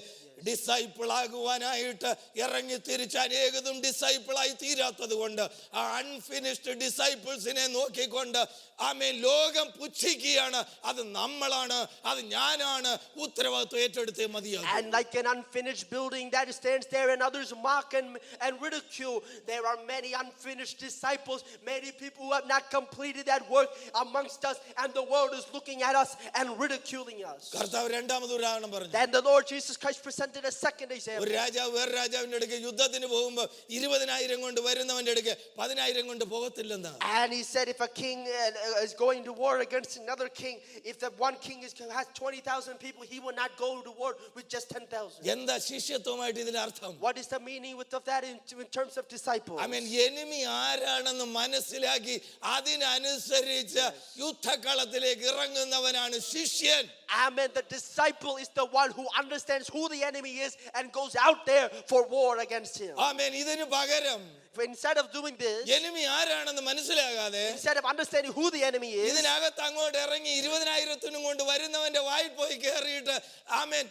disciple ആകുവാനായിട്ട് ഇറങ്ങി തിരിച്ച് അനേകതും ഡിസൈപ്പിളായി തീരാത്തത് കൊണ്ട് ആ unfinished ഡിസൈപ്പിൾസിനെ നോക്കിക്കൊണ്ട് ആമേൻ ലോകം പുച്ഛിക്കുകയാണ്. അത് നമ്മളാണ്, അത് ഞാനാണ്, ഉത്തരവാദിത്വം ഏറ്റെടുത്തേ മതിയാകും. And like an unfinished building that stands there and others mock and ridicule, there are many unfinished disciples, many people who have not completed that work amongst us, and the world is looking at us and ridiculing us. കർത്താവ് രണ്ടാമത് ഉദാഹരണം പറഞ്ഞു. Then the Lord Jesus Christ presented a second example. ഒരു രാജാവ് വേറെ രാജാവിന്റെ അടുക്ക് യുദ്ധത്തിന് പോകുമ്പോൾ 20,000 കൊണ്ട് വരുന്നവന്റെ അടുക്ക് 10,000 കൊണ്ട് പോകത്തില്ലെന്നാണ്. And he said if a king is going to war against another king, if the one king has 20,000 people, he will not go to war with just 10,000. എന്താ ശിഷ്യത്വമായിട്ട് ഇതിന്റെ അർത്ഥം? What is the meaning of that in terms of disciples? Enemy ആരാണെന്ന് മനസ്സിലാക്കി അതിനനുസരിച്ച് യുദ്ധക്കളത്തിലേക്ക് ഇറങ്ങുന്നവനാണ് ശിഷ്യൻ. Amen. The disciple is the one who understands who the enemy is and goes out there for war against him. ഇതിനു പകരം Instead of doing this, enemy ആരാണെന്ന് മനസ്സിലാകാതെ instead of understanding who the enemy is, ഇതിനകത്ത് അങ്ങോട്ട് ഇറങ്ങി 20,000 കൊണ്ട് വരുന്നവന്റെ വായിൽ പോയി കയറിയിട്ട്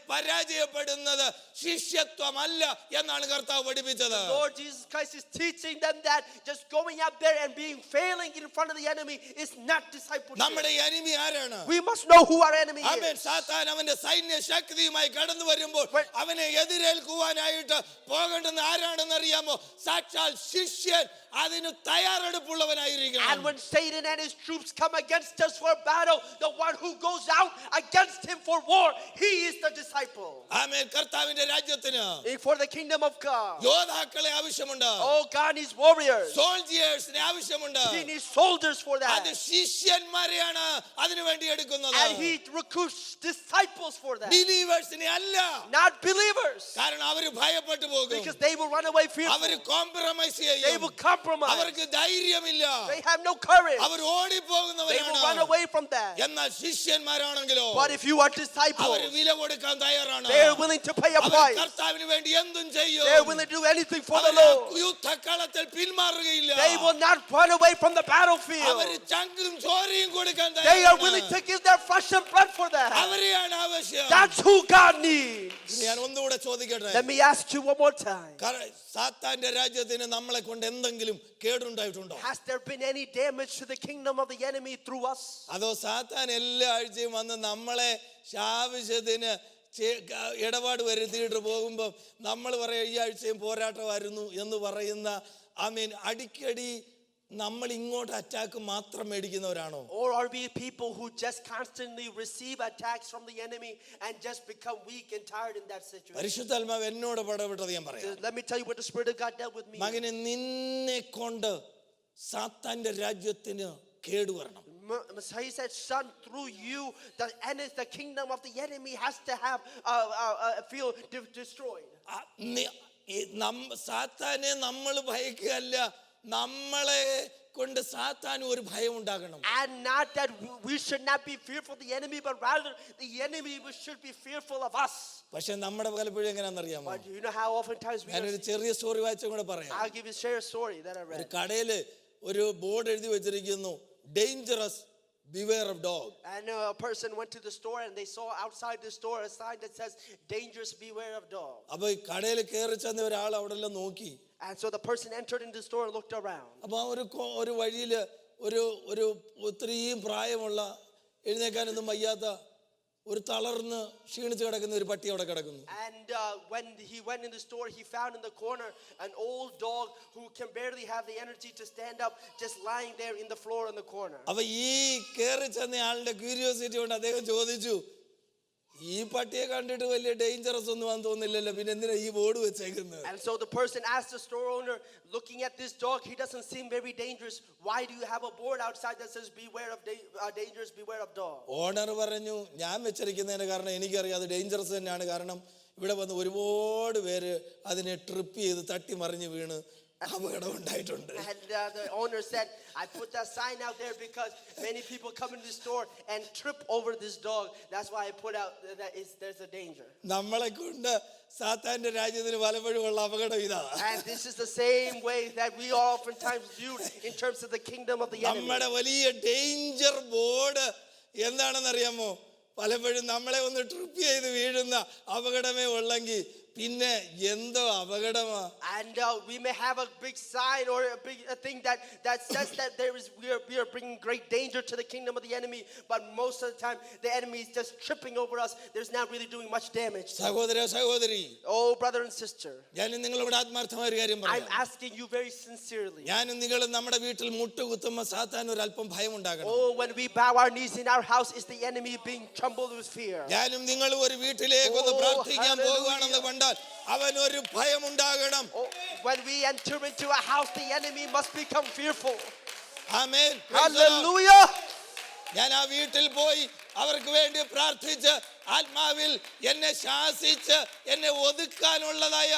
പരാജയപ്പെടുന്നത് ശിഷ്യത്വമല്ല എന്നാണ് കർത്താവ് പഠിപ്പിച്ചത്. Lord Jesus Christ is teaching them that just going out there and failing in front of the enemy is not discipleship. നമ്മുടെ എനിമി ആരാണ്? We must know who our enemy is. സാത്താൻ അവന്റെ സൈന്യ ശക്തിയുമായി കടന്നു വരുമ്പോൾ അവനെ എതിരേൽക്കുവാനായിട്ട് പോകേണ്ടുന്ന ആരാണെന്ന് അറിയാമോ? സാക്ഷാൽ ശിഷ്യൻ അതിന് തയ്യാറെടുപ്പുള്ളവനായിരിക്കണം. And when Satan and his troops come against us for battle, the one who goes out against him for war, he is the disciple. ആമേൻ. കർത്താവിന്റെ രാജ്യത്തിന് For the kingdom of God. യോദ്ധാക്കളെ ആവശ്യമുണ്ട്. Oh, God needs warriors. സോൾജിയേഴ്സിനെ ആവശ്യമുണ്ട്. He needs soldiers for that. അത് ശിഷ്യന്മാരെയാണ് അതിനു വേണ്ടി എടുക്കുന്നത്. And he recruits disciples for that. ബിലീവേഴ്സിനെ അല്ല. Not believers. കാരണം അവര് ഭയപ്പെട്ടു പോകും. Because they will run away fearful. അവര് കോംപ്രമൈസ് They ചെയ്യും. will compromise. അവർക്ക് ധൈര്യമില്ല. They have no courage. Our They will run ഓടിപ്പോകുന്നവരാണ്. away from that. എന്നാൽ ശിഷ്യന്മാരാണെങ്കിലോ But if you are disciples, അവർ വില കൊടുക്കാൻ തയ്യാറാണ്. they are willing to pay a our price. കർത്താവിന് വേണ്ടി എന്തും ചെയ്യും. They are willing to do anything for the our Lord. യുദ്ധക്കളത്തിൽ പിന്മാറുകയില്ല. They will not run away from the our battlefield. ചങ്കും ചോരയും കൊടുക്കാൻ They are willing തയ്യാറാണ്. to give their flesh and blood for that. അവരെയാണ് ആവശ്യം. That's who God needs. ഞാൻ ഒന്നുകൂടെ ചോദിക്കട്ടെ. Let me ask you one more time. സാത്താന്റെ രാജ്യത്തിന് നമ്മളെ കൊണ്ട് എന്തെങ്കിലും കേടുണ്ടായിട്ടുണ്ടോ? Has there been any damage to the kingdom of the enemy through us? അതോ സാത്താൻ എല്ലാ ആഴ്ചയും വന്ന് നമ്മളെ ആവശ്യത്തിന് ഇടപാട് വരുത്തിയിട്ട് പോകുമ്പോൾ നമ്മൾ പറയാം ഈ ആഴ്ചയും പോരാട്ടമായിരുന്നു എന്ന് പറയുന്ന അടിക്കടി നമ്മൾ ഇങ്ങോട്ട് അറ്റാക്ക് മാത്രം മേടിക്കുന്നവരാണോ? Or are we people who just constantly receive attacks from the enemy and just become weak and tired in that situation? പരിശുദ്ധാത്മാവ് എന്നോട് പടപെട്ടത് ഞാൻ പറയാം. Let me tell you what the Spirit of God dealt with me. മകനെ, നിന്നെ കൊണ്ട് സാത്താന്റെ രാജ്യത്തിന് കേടുവരണം. He said, son, through you, the kingdom of the enemy has to have feel destroyed. സാത്താനെ നമ്മൾ ഭയക്കുകയല്ല, നമ്മളെ കൊണ്ട് സാത്താൻ ഒരു ഭയം ഉണ്ടാകണം. And not that we should not be fearful of the enemy, but rather the enemy should be fearful of us. പക്ഷെ നമ്മുടെ പലപ്പോഴും എങ്ങനെയാണെന്നറിയാമോ? But you know how oftentimes we ഞാനൊരു ചെറിയ സ്റ്റോറി വായിച്ചും കൂടെ പറയാം. I'll give you share a story that I ഒരു read. കടയില് ഒരു ബോർഡ് എഴുതി വെച്ചിരിക്കുന്നു, dangerous beware of dog. And a person went to the store and they saw outside the store a sign that says dangerous beware of dog. അപ്പൊ ഈ കടയിൽ കയറി ചെന്ന ഒരാൾ അവിടെ എല്ലാം നോക്കി. And so the person entered into the store and looked around. അപ്പൊ ഒരു വഴിയില് ഒരു ഒത്തിരിയും പ്രായമുള്ള എഴുന്നേക്കാനൊന്നും വയ്യാത്ത ഒരു തളർന്ന് ക്ഷീണിച്ച് കിടക്കുന്ന ഒരു പട്ടി അവിടെ കിടക്കുന്നു. And when he went in the store, he found in the corner an old dog who can barely have the energy to stand up, just lying there in the floor in the corner. അപ്പൊ ഈ കയറി ചെന്ന ആളുടെ curiosity കൊണ്ട് അദ്ദേഹം ചോദിച്ചു, ഈ പട്ടിയെ കണ്ടിട്ട് വലിയ ഡേഞ്ചറസ് ഒന്നും ആണെന്ന് തോന്നില്ലല്ലോ, പിന്നെ എന്തിനാ ഈ ബോർഡ് വെച്ചേക്കുന്നത്? And so the person asked the store owner, looking at this dog, he doesn't seem very dangerous. Why do you have a board outside that says beware of dangerous, beware of dog? Owner പറഞ്ഞു, ഞാൻ വെച്ചിരിക്കുന്നതിന് കാരണം എനിക്കറിയാം അത് dangerous തന്നെയാണ്. കാരണം ഇവിടെ വന്ന് ഒരുപാട് പേര് അതിനെ ട്രിപ്പ് ചെയ്ത് തട്ടി മറിഞ്ഞ് വീണ് അപകടം ഉണ്ടായിട്ടുണ്ട്. And the owner said, I put that sign out there because many people come in the store and trip over this dog. That's why I put out that there's a danger. നമ്മളെ കൊണ്ട് സാത്താന്റെ രാജ്യത്തിന് പലപ്പോഴും ഉള്ള അപകടം ഇതാ. And this is the same way that we are oftentimes viewed in terms of the kingdom of the enemy. നമ്മുടെ വലിയ ഡേഞ്ചർ ബോർഡ് എന്താണെന്ന് അറിയാമോ? പലപ്പോഴും നമ്മളെ ഒന്ന് ട്രിപ്പ് ചെയ്ത് വീഴുന്ന അപകടമേ ഉള്ളെങ്കിൽ പിന്നെ എന്തോ അപകടമാ. And we may have a big sign or a big thing that says that we are bringing great danger to the kingdom of the enemy, but most of the time the enemy is just tripping over us. There's not really doing much damage. സഹോദര സഹോദരി, Oh brother and sister, ഞാൻ നിങ്ങളോട് ആത്മാർത്ഥമായ ഒരു കാര്യം I'm പറയാം. asking you very sincerely. ഞാനും നിങ്ങളും നമ്മുടെ വീട്ടിൽ മുട്ടുകുത്തുമ്പോൾ സാത്താൻ ഒരു അല്പം ഭയം ഉണ്ടാകണം. Oh, when we bow our knees in our house, is the enemy being trembled with fear? ഞാനും നിങ്ങളും ഒരു വീട്ടിലേക്ക് ഒന്ന് Oh, പ്രാർത്ഥിക്കാൻ hallelujah. പോകുകയാണെന്ന് കണ്ടാൽ അവനൊരു ഭയം ഉണ്ടാകണം. Oh, when we enter into a house, the enemy must become fearful. Amen. Hallelujah. ഞാൻ ആ വീട്ടിൽ പോയി അവർക്ക് വേണ്ടി പ്രാർത്ഥിച്ച് ആത്മാവിൽ എന്നെ ശാസിച്ച് എന്നെ ഒതുക്കാനുള്ളതായ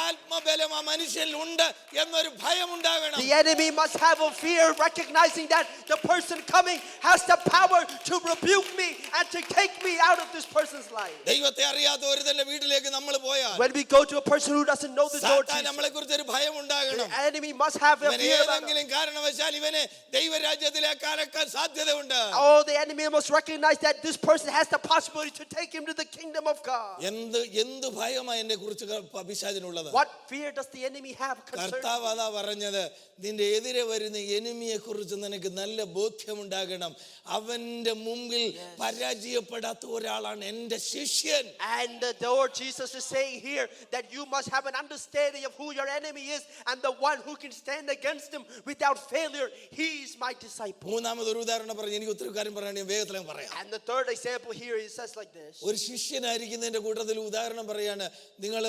ആത്മബലം ആ മനുഷ്യനിൽ ഉണ്ട് എന്നൊരു ഭയം ഉണ്ടാകണം. The enemy must have a fear, recognizing that the person coming has the power to rebuke me and to take me out of this person's life. ദൈവത്തെ അറിയാത്ത ഒരുത്തന്റെ വീട്ടിലേക്ക് നമ്മൾ പോയാൽ When we go to a person who doesn't know the Lord സാത്താൻ Jesus, നമ്മളെ കുറിച്ച് ഒരു ഭയം ഉണ്ടാകണം. the enemy must have a fear about us. ഏതെങ്കിലും കാരണവശാൽ ഇവനെ ദൈവരാജ്യത്തിലേക്ക് അടക്കാൻ സാധ്യതയുണ്ട്. Oh, the enemy must recognize that this person has the possibility to take him to the kingdom of God. എന്ത് ഭയമാ എന്നെ കുറിച്ച് പിശാചിനുള്ളത്? ഉള്ളത്? What fear does the enemy have concerning കർത്താവ് you? അതാ പറഞ്ഞത്, നിന്റെ എതിരെ വരുന്ന എനിമിയെ കുറിച്ച് നിനക്ക് നല്ല ബോധ്യമുണ്ടാകണം. അവന്റെ മുമ്പിൽ പരാജയപ്പെടാത്ത ഒരാളാണ് എൻ്റെ ശിഷ്യൻ. And the Lord Jesus is saying here that you must have an understanding of who your enemy is, and the one who can stand against him without failure, he is my disciple. മൂന്നാമതൊരു ഉദാഹരണം പറഞ്ഞു, എനിക്ക് ഒത്തിരി കാര്യം പറയാൻ വേഗത്തിൽ പറയാം. And the third example here, it says like this. ഒരു ശിഷ്യനായിരിക്കുന്നതിന്റെ കൂട്ടത്തിൽ ഉദാഹരണം പറയാണ്, നിങ്ങൾ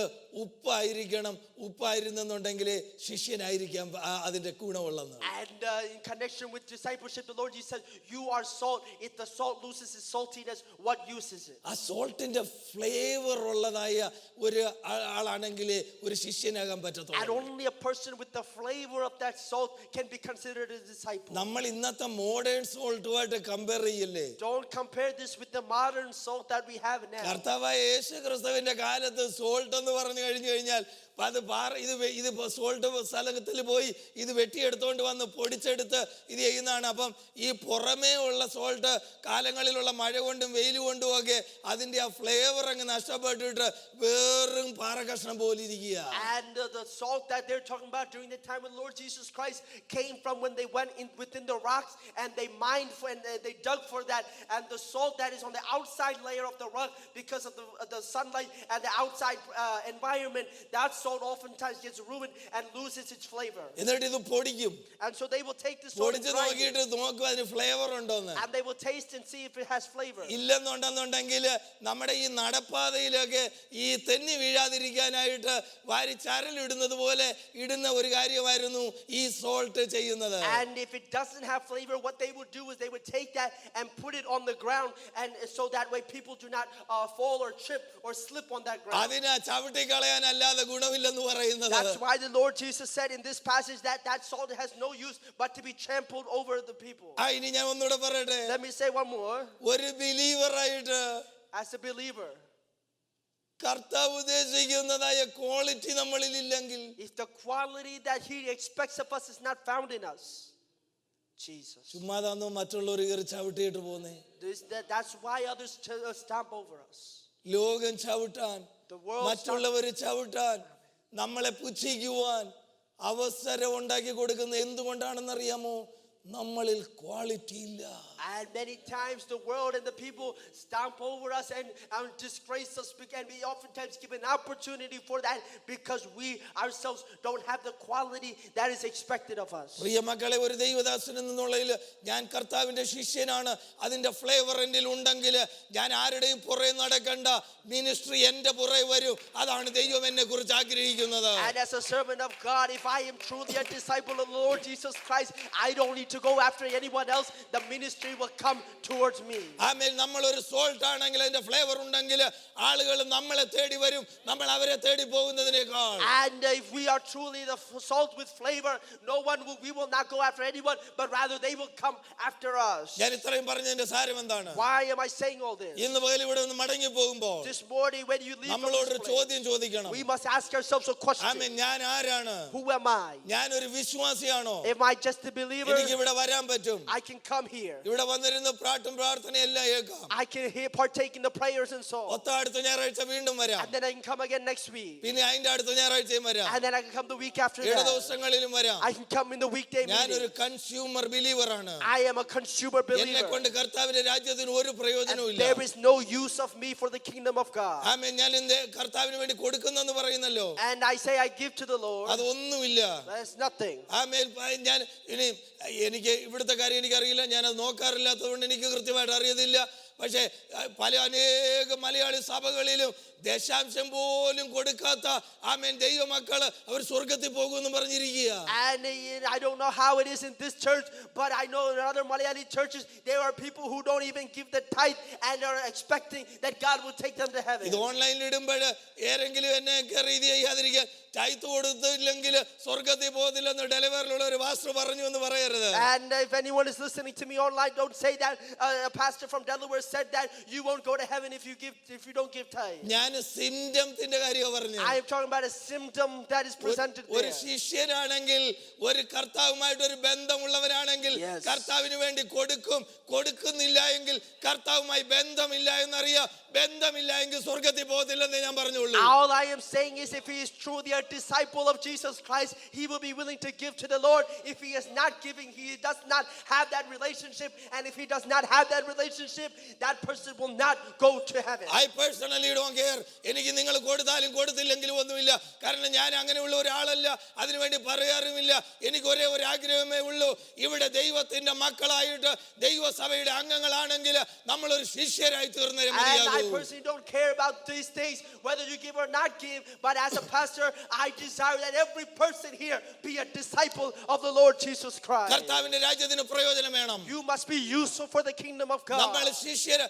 ഉപ്പായിരിക്കണം, ഉപ്പായിരുന്നെന്നുണ്ടെങ്കിൽ ശിഷ്യനായിരിക്കാം അതിന്റെ ഗുണമുള്ളതെന്ന്. And in connection with discipleship, the Lord Jesus said, you are salt. If the salt loses its saltiness, what use is it? ആ സോൾട്ടിന്റെ flavour ഉള്ളതായ ഒരു ആളാണെങ്കിൽ ഒരു ശിഷ്യനാകാൻ And പറ്റത്തുള്ളൂ. only a person with the flavor of that salt can be considered a disciple. നമ്മൾ ഇന്നത്തെ modern സോൾട്ടുമായിട്ട് compare ചെയ്യല്ലേ. Don't compare this with the modern salt that we have now. കർത്താവായ യേശു ക്രിസ്തുവിന്റെ കാലത്ത് സോൾട്ട് എന്ന് പറഞ്ഞു കഴിഞ്ഞാൽ അത് ഇത് സോൾട്ട് സ്ഥലത്തിൽ പോയി ഇത് വെട്ടിയെടുത്തോണ്ട് വന്ന് പൊടിച്ചെടുത്ത് ഇത് ചെയ്യുന്നതാണ്. അപ്പം ഈ പുറമേ ഉള്ള സോൾട്ട് കാലങ്ങളിലുള്ള മഴ കൊണ്ടും വെയിൽ കൊണ്ടും ഒക്കെ അതിന്റെ ആ ഫ്ലേവർ അങ്ങ് നഷ്ടപ്പെട്ടിട്ട് വെറും പാറകഷ്ണം പോലെ ഇരിക്കുക. And the salt that they're talking about during the time when Lord Jesus Christ came from, when they went in within the rocks and they mined for, and they dug for that, and the salt that is on the outside layer of the rock, because of the sunlight and the outside environment, that salt oftentimes gets ruined and loses its flavor. എന്നിട്ട് ഇത് പൊടിക്കും. And so they will take this salt and പൊടിച്ച് grind it, നോക്കിയിട്ട് നോക്കും അതിന് flavour ഉണ്ടോന്ന്. and they will taste and see if it has flavor. ഇല്ലെന്നുണ്ടെന്നുണ്ടെങ്കിൽ നമ്മുടെ ഈ നടപ്പാതയിലൊക്കെ ഈ തെന്നി വീഴാതിരിക്കാനായിട്ട് വാരി ചരലിടുന്നത് പോലെ ഇടുന്ന ഒരു കാര്യമായിരുന്നു ഈ സോൾട്ട് ചെയ്യുന്നത്. And if it doesn't have flavor, what they would do is they would take that and put it on the ground, and so that way people do not fall or trip or slip on that ground. അതിനെ ചവിട്ടിക്കളയാനല്ലാതെ ഗുണമില്ലെന്ന് പറയുന്നത്. That's why the Lord Jesus said in this passage that that salt has no use but to be trampled over the people. ഇനി ഞാൻ ഒന്നുകൂടെ പറയട്ടെ. Let me say one more. ഒരു ബിലീവറായിട്ട് As a believer, കർത്താവ് ഉദ്ദേശിക്കുന്നതായ quality നമ്മളിൽ ഇല്ലെങ്കിൽ, if the quality that He expects of us is not found in us, Jesus, ചുമ്മാതാന്നോ മറ്റുള്ളവർ കയറി ചവിട്ടിയിട്ട് പോന്നേ. that's why others stomp over us. ലോകം ചവിട്ടാൻ, The world മറ്റുള്ളവർ ചവിട്ടാൻ, നമ്മളെ പുച്ഛിക്കുവാൻ അവസരം ഉണ്ടാക്കി കൊടുക്കുന്നത് എന്തുകൊണ്ടാണെന്നറിയാമോ? നമ്മളിൽ ക്വാളിറ്റി ഇല്ല. And many times the world and the people stomp over us and disgrace us, and we oftentimes give an opportunity for that because we ourselves don't have the quality that is expected of us. പ്രിയ മക്കളെ, ഒരു ദൈവദാസൻ എന്നുള്ളതിൽ ഞാൻ കർത്താവിന്റെ ശിഷ്യനാണ്. അതിന്റെ flavour എന്നിൽ ഉണ്ടെങ്കിൽ ഞാൻ ആരുടെയും പുറകെ നടക്കണ്ട, മിനിസ്ട്രി എന്റെ പുറകെ വരും. അതാണ് ദൈവം എന്നെ കുറിച്ച് ആഗ്രഹിക്കുന്നത്. And as a servant of God, if I am truly a disciple of the Lord Jesus Christ, I don't need to go after anyone else. The ministry will come towards me. ആമേൻ. നമ്മളൊരു salt ആണെങ്കിൽ അതിന്റെ flavour ഉണ്ടെങ്കിൽ ആളുകൾ നമ്മളെ തേടി വരും, നമ്മൾ അവരെ തേടി പോകുന്നതിനേക്കാൾ. And if we are truly the salt with flavor, we will not go after anyone, but rather they will come after us. ഞാൻ ഇത്രയും പറഞ്ഞതിന്റെ സാരം എന്താണ്? Why am I saying all this? ഇന്ന് പകൽ ഇവിടെ നിന്ന് മടങ്ങി പോകുമ്പോൾ This morning when you leave from നമ്മളോടൊരു this place, ചോദ്യം ചോദിക്കണം. we must ask ourselves a question. ആമേൻ. ഞാൻ ആരാണ്? Who am I? ഞാനൊരു വിശ്വാസിയാണോ? Am I just a believer? എനിക്ക് ഇവിടെ വരാൻ പറ്റും. I can come here. ഇവിടെ വന്നിരുന്ന പാട്ടും പ്രാർത്ഥനയെല്ലാം കേൾക്കാം. I can partake in the prayers and so. ഒത്ത അടുത്ത ഞായറാഴ്ച വീണ്ടും വരാം. And then I can come again next week. പിന്നെ അതിന്റെ അടുത്ത ഞായറാഴ്ചയും വരാം. And then I can come the week after 7 that. ദിവസങ്ങളിലും വരാം. I can come in the weekday ഞാനൊരു meeting. കൺസ്യൂമർ ബിലീവറാണ്. I am a consumer എന്നെ believer. കൊണ്ട് കർത്താവിന്റെ രാജ്യത്തിന് ഒരു പ്രയോജനവും ഇല്ല. There is no use of me for the kingdom of God. ആമേൻ. ഞാൻ ഇന്ന് കർത്താവിന് വേണ്ടി കൊടുക്കുന്നെന്ന് പറയുന്നല്ലോ, And I say I give to the Lord. അതൊന്നുമില്ല. That's nothing. ആമേൻ. ഞാൻ എനിക്ക് ഇവിടുത്തെ കാര്യം എനിക്കറിയില്ല, ഞാനത് നോക്കാറില്ലാത്തതുകൊണ്ട് എനിക്ക് കൃത്യമായിട്ട് അറിയത്തില്ല. പക്ഷേ അനേക മലയാളി സഭകളിലും ദശാംശം പോലും കൊടുക്കാത്ത ആമേൻ ദൈവമക്കള് അവർ സ്വർഗത്തിൽ പോകുമെന്ന് പറഞ്ഞിരിക്കുക. And I don't know how it is in this church, but I know in other Malayali churches there are people who don't even give the tithe and are expecting that God will take them to heaven. ഇത് ഓൺലൈനിൽ ഇടുമ്പോൾ ഏതെങ്കിലും എന്നെ ഇത് ചെയ്യാതിരിക്കാൻ, tithe കൊടുത്തില്ലെങ്കിൽ സ്വർഗത്തിൽ പോകത്തില്ലെന്ന് ഡെലിവറിലുള്ള ഒരു പാസ്റ്റർ പറഞ്ഞു എന്ന് പറയരുത്. And if anyone is listening to me online, don't say that a pastor from Delaware said that you won't go to heaven if you don't give tithe. ഞാൻ സിംറ്റത്തിന്റെ കാര്യമാണ് പറഞ്ഞത്. I am talking about a symptom that is presented ഒരു there. ശിഷ്യനാണെങ്കിൽ, ഒരു കർത്താവുമായിട്ട് ഒരു ബന്ധമുള്ളവരാണെങ്കിൽ Yes. കർത്താവിന് വേണ്ടി കൊടുക്കുന്നില്ല എങ്കിൽ കർത്താവുമായി ബന്ധമില്ല എന്നറിയാം. ബന്ധമില്ല എങ്കിൽ സ്വർഗത്തിൽ പോകത്തില്ലെന്നേ ഞാൻ പറഞ്ഞുള്ളൂ. All I am saying is, if he is truly a disciple of Jesus Christ, he will be willing to give to the Lord. If he is not giving, he does not have that relationship, and if he does not have that relationship, that person will not go to heaven. I personally don't care. എനിക്ക് നിങ്ങൾ കൊടുത്താലും കൊടുത്തില്ലെങ്കിലും ഒന്നുമില്ല. കാരണം ഞാൻ അങ്ങനെയുള്ള ഒരാളല്ല. അതിനുവേണ്ടി പറയാറുമില്ല. എനിക്ക് ഒരേ ഒരു ആഗ്രഹമേ ഉള്ളൂ. ഇവിടെ ദൈവത്തിന്റെ മക്കളായിട്ട് ദൈവസഭയുടെ അംഗങ്ങളാണെങ്കിൽ നമ്മളൊരു ശിഷ്യരായി തീർന്നേ And മതിയാകൂ. I personally don't care about these things, whether you give or not give, but as a pastor, I desire that every person here be a disciple of the Lord Jesus Christ. കർത്താവിന്റെ രാജ്യത്തിന് പ്രയോജനം വേണം. You must be useful for the kingdom of God. നമ്മൾ ശിഷ്യര്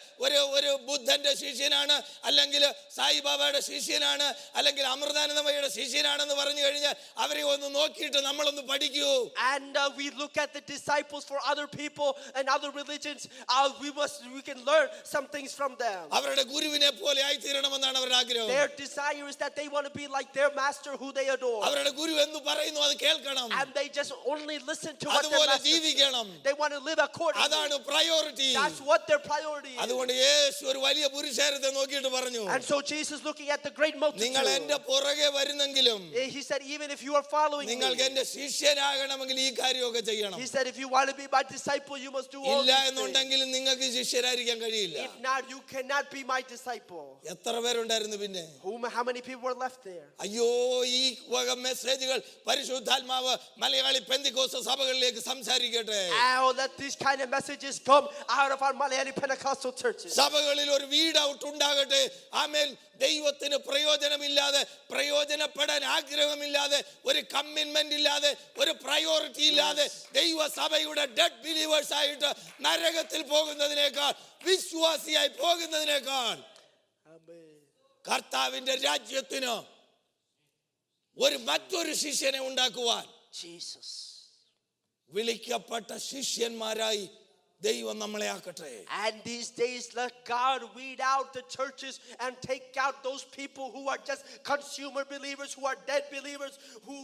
ഒരു ബുദ്ധന്റെ ശിഷ്യനാണ്, അല്ലെങ്കിൽ സായിബാബയുടെ ശിഷ്യനാണ്, അല്ലെങ്കിൽ അമൃതാനന്ദമയുടെ ശിഷ്യനാണെന്ന് പറഞ്ഞു കഴിഞ്ഞാൽ അവരെ ഒന്ന് നോക്കിയിട്ട് നമ്മളൊന്ന് പഠിക്കൂ. And we look at the disciples for other people and other religions. We can learn some things from them. അവരുടെ ഗുരുവിനെ പോലെ ആയിത്തീരണമെന്നാണ് അവരുടെ ആഗ്രഹം. Their desire is that they want to be like their master who they adore. അവരുടെ ഗുരു എന്ന് പറയുന്നു അത് കേൾക്കണം. And they just only listen to what their അതുപോലെ master ജീവിക്കണം. says. They want to live accordingly. അതാണ് priority. That's what their priority is. അതുകൊണ്ട് യേശു ഒരു വലിയ പുരുഷാരത്തെ നോക്കിയിട്ട് പറഞ്ഞു, And so Jesus, looking at the great multitude, നിങ്ങൾ എന്റെ പുറകെ വരുന്നെങ്കിലും he said, even if you are following me, നിങ്ങൾക്ക് എന്റെ ശിഷ്യനാകണമെങ്കിൽ ഈ കാര്യമൊക്കെ ചെയ്യണം. he said, if you want to be my disciple, you must do all ഇല്ല these things. എന്നുണ്ടെങ്കിൽ നിങ്ങൾക്ക് ശിഷ്യരായിരിക്കാൻ കഴിയില്ല. If not, you cannot be my disciple. എത്ര പേരുണ്ടായിരുന്നു പിന്നെ? How many people were left there? അയ്യോ, ഈ വക മെസ്സേജുകൾ പരിശുദ്ധാത്മാവ് മലയാളി പെന്തിക്കോസ്ത് സഭകളിലേക്ക് സംസാരിക്കട്ടെ. Oh, let these kind of messages come out of our Malayali Pentecostal churches. സഭകളിൽ ഒരു വീഡ് ഔട്ട് ഉണ്ടാകട്ടെ. ആമേൻ. ദൈവത്തിന് പ്രയോജനമില്ലാതെ, പ്രയോജനപ്പെടാൻ ആഗ്രഹമില്ലാതെ, ഒരു കമ്മിറ്റ്മെന്റ് ഇല്ലാതെ, ഒരു പ്രയോറിറ്റി ഇല്ലാതെ ദൈവസഭയുടെ ഡെഡ് ബിലീവേഴ്സ് ആയിട്ട് നരകത്തിൽ പോകുന്നതിനേക്കാൾ, വിശ്വാസിയായി പോകുന്നതിനേക്കാൾ കർത്താവിന്റെ രാജ്യത്തിന് മറ്റൊരു ശിഷ്യനെ ഉണ്ടാക്കുവാൻ Jesus. വിളിക്കപ്പെട്ട ശിഷ്യന്മാരായി ദൈവം നമ്മളെ ആക്കട്ടെ. And these days, let God weed out the churches and take out those people who are just consumer believers, who are dead believers, who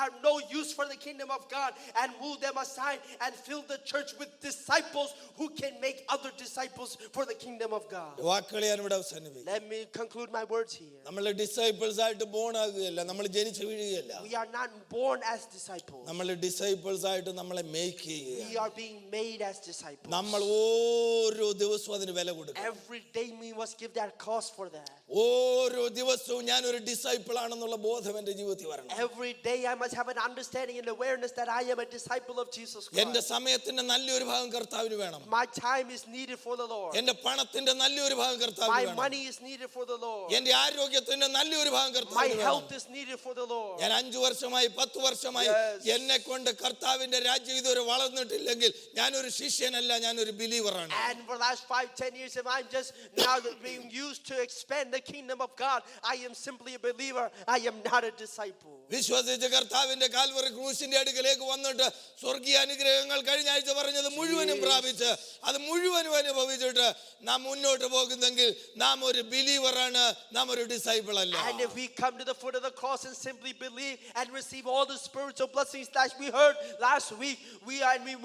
have no use for the kingdom of God, and move them aside and fill the church with disciples who can make other disciples for the kingdom of God. വാക്കുകളെ ഞാൻ ഇവിടെ അവസാനിപ്പിക്കും. Let me conclude my words here. നമ്മൾ disciples ആയിട്ട് bone ആകുകയല്ല, നമ്മൾ ജനിച്ചു വീഴുകയല്ല. We are not born as disciples. നമ്മൾ disciples ആയിട്ട് നമ്മളെ മേക്ക് ചെയ്യുക. We are being made as disciples. നമ്മൾ ഓരോ ദിവസവും അതിന് വില കൊടുക്കണം. Every day we must give that cost for that. ഓരോ ദിവസവും ഞാൻ ഒരു ഡിസൈപ്പിൾ ആണെന്നുള്ള ബോധം എൻ്റെ ജീവിതത്തിൽ വരണം. Every day I must have an understanding and awareness that I am a disciple of Jesus എൻ്റെ Christ. സമയത്തിന്റെ നല്ലൊരു ഭാഗം കർത്താവിന് വേണം. My time is needed for the Lord. എൻ്റെ പണത്തിന്റെ നല്ലൊരു ഭാഗം കർത്താവിന് My വേണം. money is needed for the Lord. എൻ്റെ ആരോഗ്യത്തിന്റെ നല്ലൊരു ഭാഗം My കർത്താവിന് വേണം. health is needed for the Lord. ഞാൻ 5 വർഷമായി 10 വർഷമായി Yes. എന്നെ കൊണ്ട് കർത്താവിന്റെ രാജ്യം ഇതുവരെ വളർന്നിട്ടില്ലെങ്കിൽ ഞാനൊരു ശിഷ്യനല്ല, ഞാനൊരു ബിലീവറാണ്. And for the last 5-10 years, if I'm just now being used to expand the kingdom of God, I am simply a believer. I am not a disciple. വിശ്വസിച്ച് കർത്താവിന്റെ കാൽവറി ക്രൂശിന്റെ അടുക്കലേക്ക് വന്നിട്ട് സ്വർഗീയ അനുഗ്രഹങ്ങൾ കഴിഞ്ഞ ആഴ്ച പറഞ്ഞത് മുഴുവനും പ്രാപിച്ച് അത് മുഴുവനും അനുഭവിച്ചിട്ട് നാം മുന്നോട്ട് പോകുന്നെങ്കിൽ നാം ഒരു ബിലീവറാണ്, നാം ഒരു ഡിസൈപ്പിൾ അല്ല. And if we come to the foot of the cross and simply believe and receive all the spiritual blessings that we heard last week, we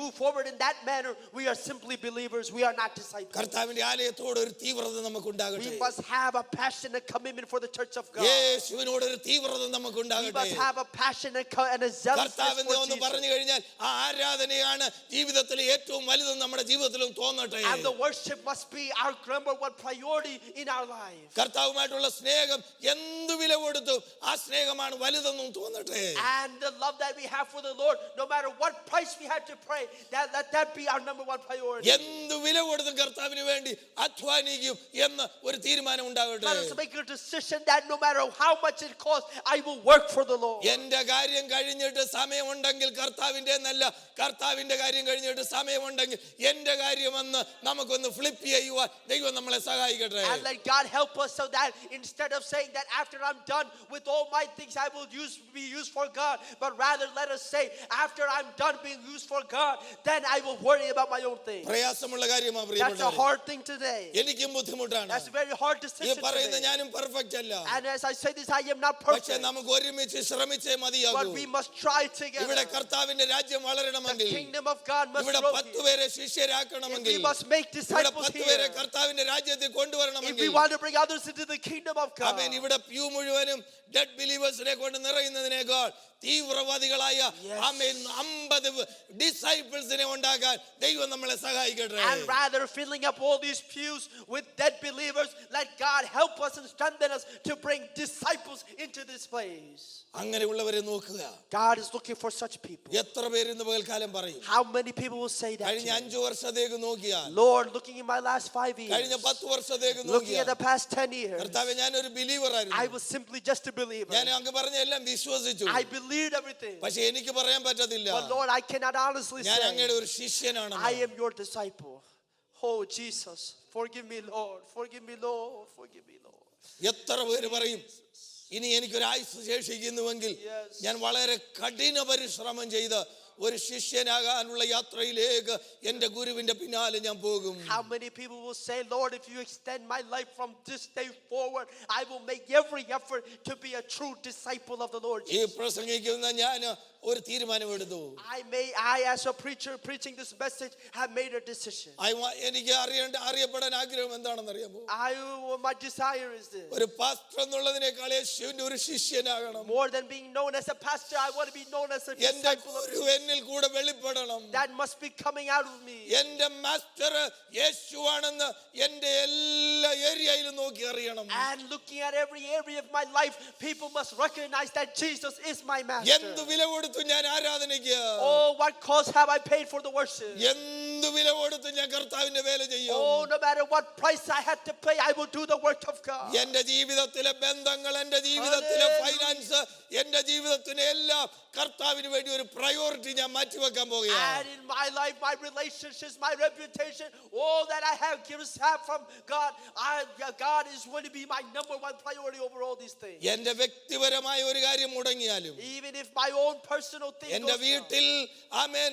move forward in that manner, we are simply believers. We are not disciples. കർത്താവിന്റെ ആലയത്തോട് ഒരു തീവ്രത നമുക്ക് We ഉണ്ടാകട്ടെ. must have a passion and commitment for the church of God. യേശുവിനോട് ഒരു തീവ്രത നമുക്ക് We ഉണ്ടാകട്ടെ. must have a passion and a zealousness കർത്താവിനെ for ഒന്ന് Jesus. പറഞ്ഞു കഴിഞ്ഞാൽ ആ ആരാധനയാണ് ജീവിതത്തിലെ ഏറ്റവും വലുതെന്ന് നമ്മുടെ ജീവിതത്തിലും തോന്നട്ടെ. And the worship must be our number one priority in our life. കർത്താവുമായിട്ടുള്ള സ്നേഹം എന്ത് വില കൊടുത്തും ആ സ്നേഹമാണ് വലുതെന്നും തോന്നട്ടെ. And the love that we have for the Lord, no matter what price we have to pay, let that be our number one priority. എന്ത് വില കൊടുത്തും കർത്താവിന് വേണ്ടി അധ്വാനിക്കും എന്ന് ഒരു തീരുമാനം ഉണ്ടാകട്ടെ. Let us make a decision that no matter how much it costs, I will work for the Lord. എന്റെ കാര്യം കഴിഞ്ഞിട്ട് സമയമുണ്ടെങ്കിൽ കർത്താവിന്റെ എന്നല്ല, കർത്താവിന്റെ കാര്യം കഴിഞ്ഞിട്ട് സമയമുണ്ടെങ്കിൽ എന്റെ കാര്യമെന്ന് നമുക്കൊന്ന് ഫ്ലിപ്പ് ചെയ്യുവാൻ ദൈവം നമ്മളെ സഹായിക്കട്ടെ. And let God help us so that instead of saying that after I'm done with all my things I will be used for God, but rather let us say after I'm done being being used for God, then I will worry about my own thing. പ്രയാസമുള്ള കാര്യമാണ് That's a പ്രിയപ്പെട്ടവരെ. hard thing today. എനിക്കും ബുദ്ധിമുട്ടാണ്. That's a very hard ഈ decision പറയുന്ന today. ഞാനും perfect അല്ല. And as I say this, I am not പക്ഷെ perfect. നമുക്ക് ഒരുമിച്ച് ശ്രമിച്ചേ But മതിയാകൂ. we must try ഇവിടെ together. കർത്താവിന്റെ രാജ്യം The വളരണമെങ്കിൽ, kingdom of God must ഇവിടെ grow 10 here. പേരെ If ശിഷ്യരാക്കണമെങ്കിൽ, we must make ഇവിടെ disciples 10 പേരെ here. കർത്താവിന്റെ രാജ്യത്തിൽ If we കൊണ്ടുവരണമെങ്കിൽ, want to bring others into the kingdom of God. ആമേൻ, ഇവിടെ പ്യൂ മുഴുവനും ഡെഡ് ബിലീവേഴ്സിനെ കൊണ്ട് നിറയുന്നതിനേക്കാൾ തീവ്രവാദികളായ Yes. ആമേൻ 50 ഡിസൈപ്പിൾസിനെ ഉണ്ടാക്കാൻ ദൈവം നമ്മളെ സഹായിക്കട്ടെ. And rather filling up all these pews with dead believers, let God help us and strengthen us to bring disciples into this place. അങ്ങനെയുള്ളവരെ നോക്കുക. God is looking for such people. എത്ര പേര് ഇന്ന് പകൽക്കാലം പറയും? How many people will say that? കഴിഞ്ഞ to 5 വർഷത്തേക്ക് നോക്കിയാൽ, me? Lord, looking in my last 5 കഴിഞ്ഞ years, 10 വർഷത്തേക്ക് looking at നോക്കിയാൽ, the past 10 years, കർത്താവേ ഞാനൊരു ബിലീവർ I ആയിരുന്നു. was simply just a believer. ഞാൻ അങ്ങ് പറഞ്ഞ എല്ലാം വിശ്വസിച്ചു. I believed everything. പക്ഷെ എനിക്ക് പറയാൻ പറ്റത്തില്ല, But Lord, I cannot honestly ഞാൻ say അങ്ങയുടെ ഒരു ശിഷ്യനാണ്. I am your disciple. Oh Jesus, forgive me, Lord. Forgive me, Lord. Forgive me, Lord. എത്ര പേര് പറയും, ഇനി എനിക്കൊരു ആയുസ് ശേഷിക്കുന്നുവെങ്കിൽ Yes. ഞാൻ വളരെ കഠിന പരിശ്രമം ചെയ്ത് ഒരു ശിഷ്യനാകാനുള്ള യാത്രയിലേക്ക് എൻ്റെ ഗുരുവിന്റെ പിന്നാലെ ഞാൻ പോകും. How many people will say, Lord, if you extend my life from this day forward, I will make every effort to be a true disciple of the Lord ഈ Jesus. പ്രസംഗിക്കുന്ന ഞാൻ ഒരു തീരുമാനമെടുത്തു. I as a preacher preaching this message have made a decision. എനിക്ക് അറിയപ്പെടാൻ ആഗ്രഹം എന്താണെന്ന് അറിയാമോ? My desire is this. ഒരു പാസ്റ്റർ എന്നുള്ളതിനേക്കാൾ യേശുവിന്റെ ഒരു ശിഷ്യനാകണം. More than being known as a pastor, I want to be known as a എന്റെ disciple of ഗുരു എന്നിൽ കൂടെ വെളിപ്പെടണം. that must be coming out of me. എന്റെ മാസ്റ്റർ യേശുവാണെന്ന് എന്റെ എല്ലാ ഏരിയയിലും നോക്കി അറിയണം. And looking at every area of my life, people must recognize that Jesus is my master. എന്ത് വില കൊടുത്തു ഞാൻ ആരാധനയ്ക്ക്, Oh, what cost have I paid for the worship? എന്ത് വില കൊടുത്തു ഞാൻ കർത്താവിന്റെ വേല ചെയ്യും. Oh, no matter what price I had to pay, I will do the work of God. എന്റെ ജീവിതത്തിലെ ബന്ധങ്ങൾ, എന്റെ ജീവിതത്തിലെ ഫൈനാൻസ്, എന്റെ ജീവിതത്തിലെ എല്ലാം കർത്താവിന് വേണ്ടി ഒരു പ്രയോറിറ്റി ഞാൻ മാറ്റിവെക്കാൻ പോകുകയാണ്. And in my life, my relationships, my reputation, all that I have from God, God is going to be my number one priority over all these things. എന്റെ വ്യക്തിപരമായ ഒരു കാര്യം മുടങ്ങിയാലും, Even if my own personal thing എന്റെ goes down. വീട്ടിൽ ആമേൻ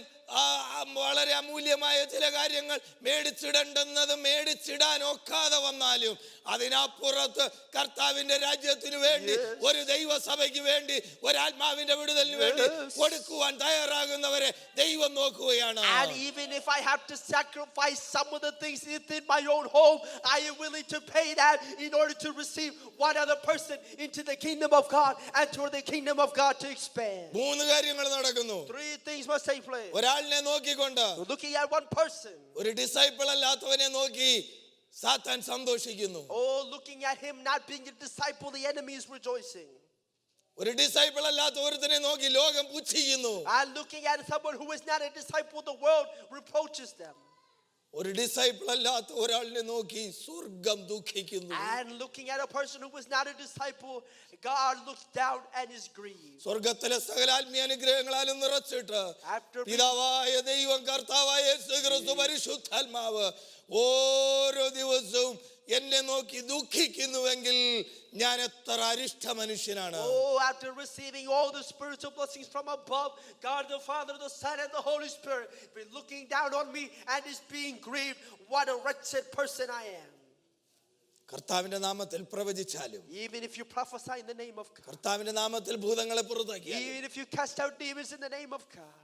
വളരെ അമൂല്യമായ ചില കാര്യങ്ങൾ മേടിച്ചിടാൻ ഒക്കാതെ വന്നാലും, അതിനപ്പുറത്ത് കർത്താവിന്റെ രാജ്യത്തിന് വേണ്ടി, ഒരു ദൈവസഭയ്ക്ക് വേണ്ടി, ഒരാത്മാവിന്റെ വിടുതലിന് വേണ്ടി കൊടുക്കുവാൻ തയ്യാറാകുന്നവരെ ദൈവം നോക്കുകയാണ്. And even if I have to sacrifice some of the things within my own home, I am willing to pay that in order to receive one other person into the kingdom of God and toward the kingdom of God to expand. 3 കാര്യങ്ങൾ നടക്കുന്നു. 3 things must take place. ഒരാളിനെ നോക്കിക്കൊണ്ട്, Looking at one person. ഒരു disciple അല്ലാത്തവനെ നോക്കി സാത്താൻ സന്തോഷിക്കുന്നു. Oh, looking at him not being a disciple, the enemy is rejoicing. ഒരു disciple അല്ലാത്ത ഒരുത്തനെ നോക്കി ലോകം പുച്ഛിക്കുന്നു. And looking at someone who is not a disciple, the world reproaches them. ഒരു ഡിസൈപ്പിൾ അല്ലാത്ത ഒരാളിനെ നോക്കി സ്വർഗം ദുഃഖിക്കുന്നു. And looking at a person who is not a disciple, God looks down and is grieved. സ്വർഗത്തിലെ സകല ആത്മീയ അനുഗ്രഹങ്ങളാലും നിറച്ചിട്ട് പിതാവായ ദൈവം, കർത്താവായ യേശുക്രിസ്തു, പരിശുദ്ധാത്മാവ് ഓരോ ദിവസവും എന്നെ നോക്കി ദുഃഖിക്കുന്നുവെങ്കിൽ ഞാൻ എത്ര അരിഷ്ട മനുഷ്യനാണ്. Oh, after receiving all the spiritual blessings from above, God the Father, the Son, and the Holy Spirit, be looking down on me and is being grieved. What a wretched person I am. കർത്താവിന്റെ നാമത്തിൽ പ്രവചിച്ചാലും, Even if you prophesy in the name of God, കർത്താവിന്റെ നാമത്തിൽ ഭൂതങ്ങളെ പുറത്താക്കിയാലും, even if you cast out demons in the name of God,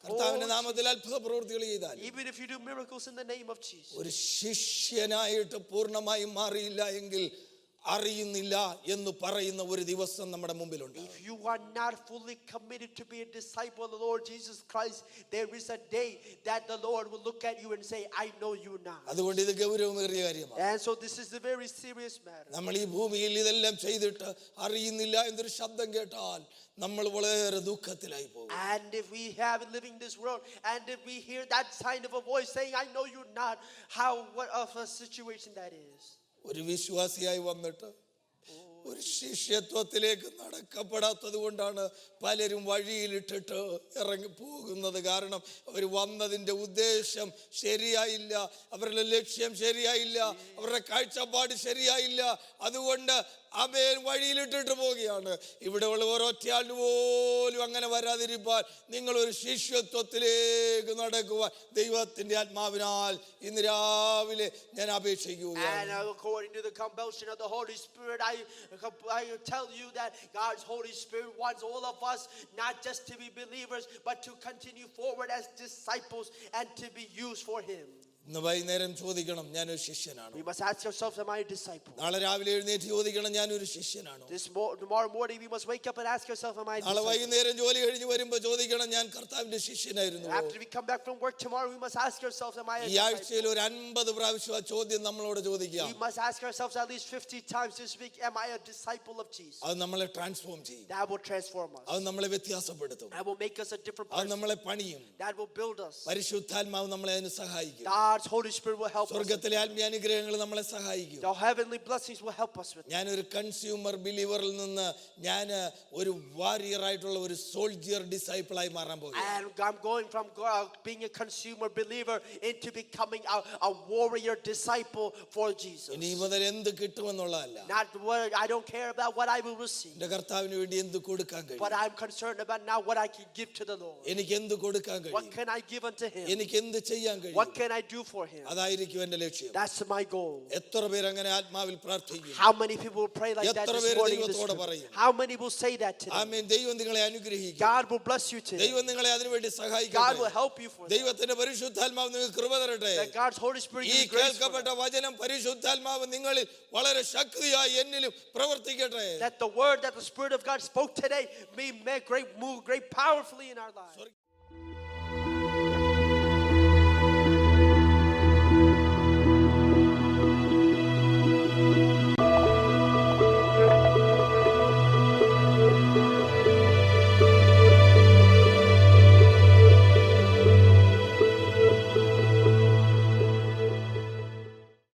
കർത്താവിന്റെ നാമത്തിൽ അത്ഭുത പ്രവൃത്തികൾ ചെയ്താലും, even if you do miracles in the name of Jesus, ഒരു ശിഷ്യനായിട്ട് പൂർണ്ണമായും മാറിയില്ല എങ്കിൽ അറിയുന്നില്ല എന്ന് പറയുന്ന ഒരു ദിവസം നമ്മുടെ മുമ്പിലുണ്ട്. if you are not fully committed to be a disciple of the Lord Jesus Christ, there is a day that the Lord will look at you and say, I know you not. അതുകൊണ്ട് ഇത് ഗൗരവമേറിയ കാര്യമാണ്. And so this is a very serious matter. നമ്മൾ ഈ ഭൂമിയിൽ ഇതെല്ലാം ചെയ്തിട്ട് അറിയുന്നില്ല എന്നൊരു ശബ്ദം കേട്ടാൽ നമ്മൾ വളരെ ദുഃഖത്തിലായി പോകും. And if we have living this world, and if we hear that kind of a voice saying, I know you not, what of a situation that is. ഒരു വിശ്വാസിയായി വന്നിട്ട് ഒരു ശിഷ്യത്വത്തിലേക്ക് നടക്കപ്പെടാത്തത് കൊണ്ടാണ് പലരും വഴിയിലിട്ടിട്ട് ഇറങ്ങി പോകുന്നത്. കാരണം അവർ വന്നതിൻ്റെ ഉദ്ദേശം ശരിയായില്ല, അവരുടെ ലക്ഷ്യം ശരിയായില്ല, അവരുടെ കാഴ്ചപ്പാട് ശരിയായില്ല. അതുകൊണ്ട് അമേൻ വഴിയിലിട്ടിട്ട് പോവുകയാണ്. ഇവിടെയുള്ള ഓരോറ്റയാളിന് പോലും അങ്ങനെ വരാതിരിപ്പാൻ നിങ്ങൾ ഒരു ശിഷ്യത്വത്തിലേക്ക് നടക്കുവാൻ ദൈവത്തിന്റെ ആത്മാവിനാൽ ഇന്ന് രാവിലെ ഞാൻ അപേക്ഷിക്കുകയാണ്. And according to the compulsion of the Holy Spirit, I tell you that God's Holy Spirit wants all of us not just to be believers, but to continue forward as disciples and to be used for Him. ഇന്ന് വൈകുന്നേരം ചോദിക്കണം, ഞാനൊരു ശിഷ്യനാണോ? We must ask ourselves, am I a disciple? നാളെ രാവിലെ എഴുന്നേറ്റ് ചോദിക്കണം, ഞാനൊരു ശിഷ്യനാണോ? Tomorrow morning we must wake up and ask ourselves, am I a നാളെ disciple? വൈകുന്നേരം ജോലി കഴിഞ്ഞ് വരുമ്പോൾ ചോദിക്കണം, ഞാൻ കർത്താവിന്റെ ശിഷ്യനായിരുന്നു. After we come back from work tomorrow, we must ask ourselves, am I a ഈ ആഴ്ചയിൽ disciple? ഒരു 50 പ്രാവശ്യം ആ ചോദ്യം നമ്മളോട് ചോദിക്കാം. We must ask ourselves at least 50 times this week, am I a disciple of Jesus? അത് നമ്മളെ ട്രാൻസ്ഫോം ചെയ്യും. That will transform us. അത് നമ്മളെ വ്യത്യാസപ്പെടുത്തും. That will make us a different അത് person. നമ്മളെ പണിയും. That will build us. പരിശുദ്ധാത്മാവ് നമ്മളെ അതിന് സഹായിക്കും. God's Holy Spirit will help us. സ്വർഗത്തിലെ ആത്മീയ അനുഗ്രഹങ്ങൾ നമ്മളെ സഹായിക്കും. The heavenly blessings will help us with. ഞാനൊരു കൺസ്യൂമർ ബിലീവറിൽ നിന്ന് ഞാൻ ഒരു വാരിയർ ആയിട്ടുള്ള ഒരു സോൾജിയർ ഡിസൈപ്പിളായി മാറാൻ പോകുന്നു. And I'm going from being a consumer believer into becoming a warrior disciple for Jesus. ഇനി മുതൽ എന്ത് കിട്ടുമെന്നുള്ളതല്ല, Not what I don't care about what I will receive, എന്റെ കർത്താവിന് വേണ്ടി എന്ത് കൊടുക്കാൻ but കഴിയും, I'm concerned about now what I can give to the Lord. എനിക്ക് എന്ത് കൊടുക്കാൻ What കഴിയും, can I give unto Him? എനിക്ക് എന്ത് ചെയ്യാൻ What കഴിയും, can I do for Him? അതായിരിക്കും എന്റെ ലക്ഷ്യം. That's my goal. എത്ര പേര് അങ്ങനെ ആത്മാവിൽ പ്രാർത്ഥിക്കും? How many people will pray like that എത്ര this പേര് morning? in this ദൈവത്തോട് room? പറയും? How many will say that today? ആമേൻ. ദൈവം നിങ്ങളെ അനുഗ്രഹിക്കും. God will bless you today. ദൈവം നിങ്ങളെ അതിനുവേണ്ടി God സഹായിക്കട്ടെ. will help you for that. ദൈവത്തിന്റെ പരിശുദ്ധാത്മാവ് നിങ്ങൾക്ക് കൃപ തരട്ടെ. That God's Holy Spirit ഈ give you grace for കേൾക്കപ്പെട്ട that. വചനം പരിശുദ്ധാത്മാവ് നിങ്ങളിൽ വളരെ ശക്തിയായി എന്നിലും പ്രവർത്തിക്കട്ടെ. That the word that the Spirit of God spoke today may move great powerfully in our lives.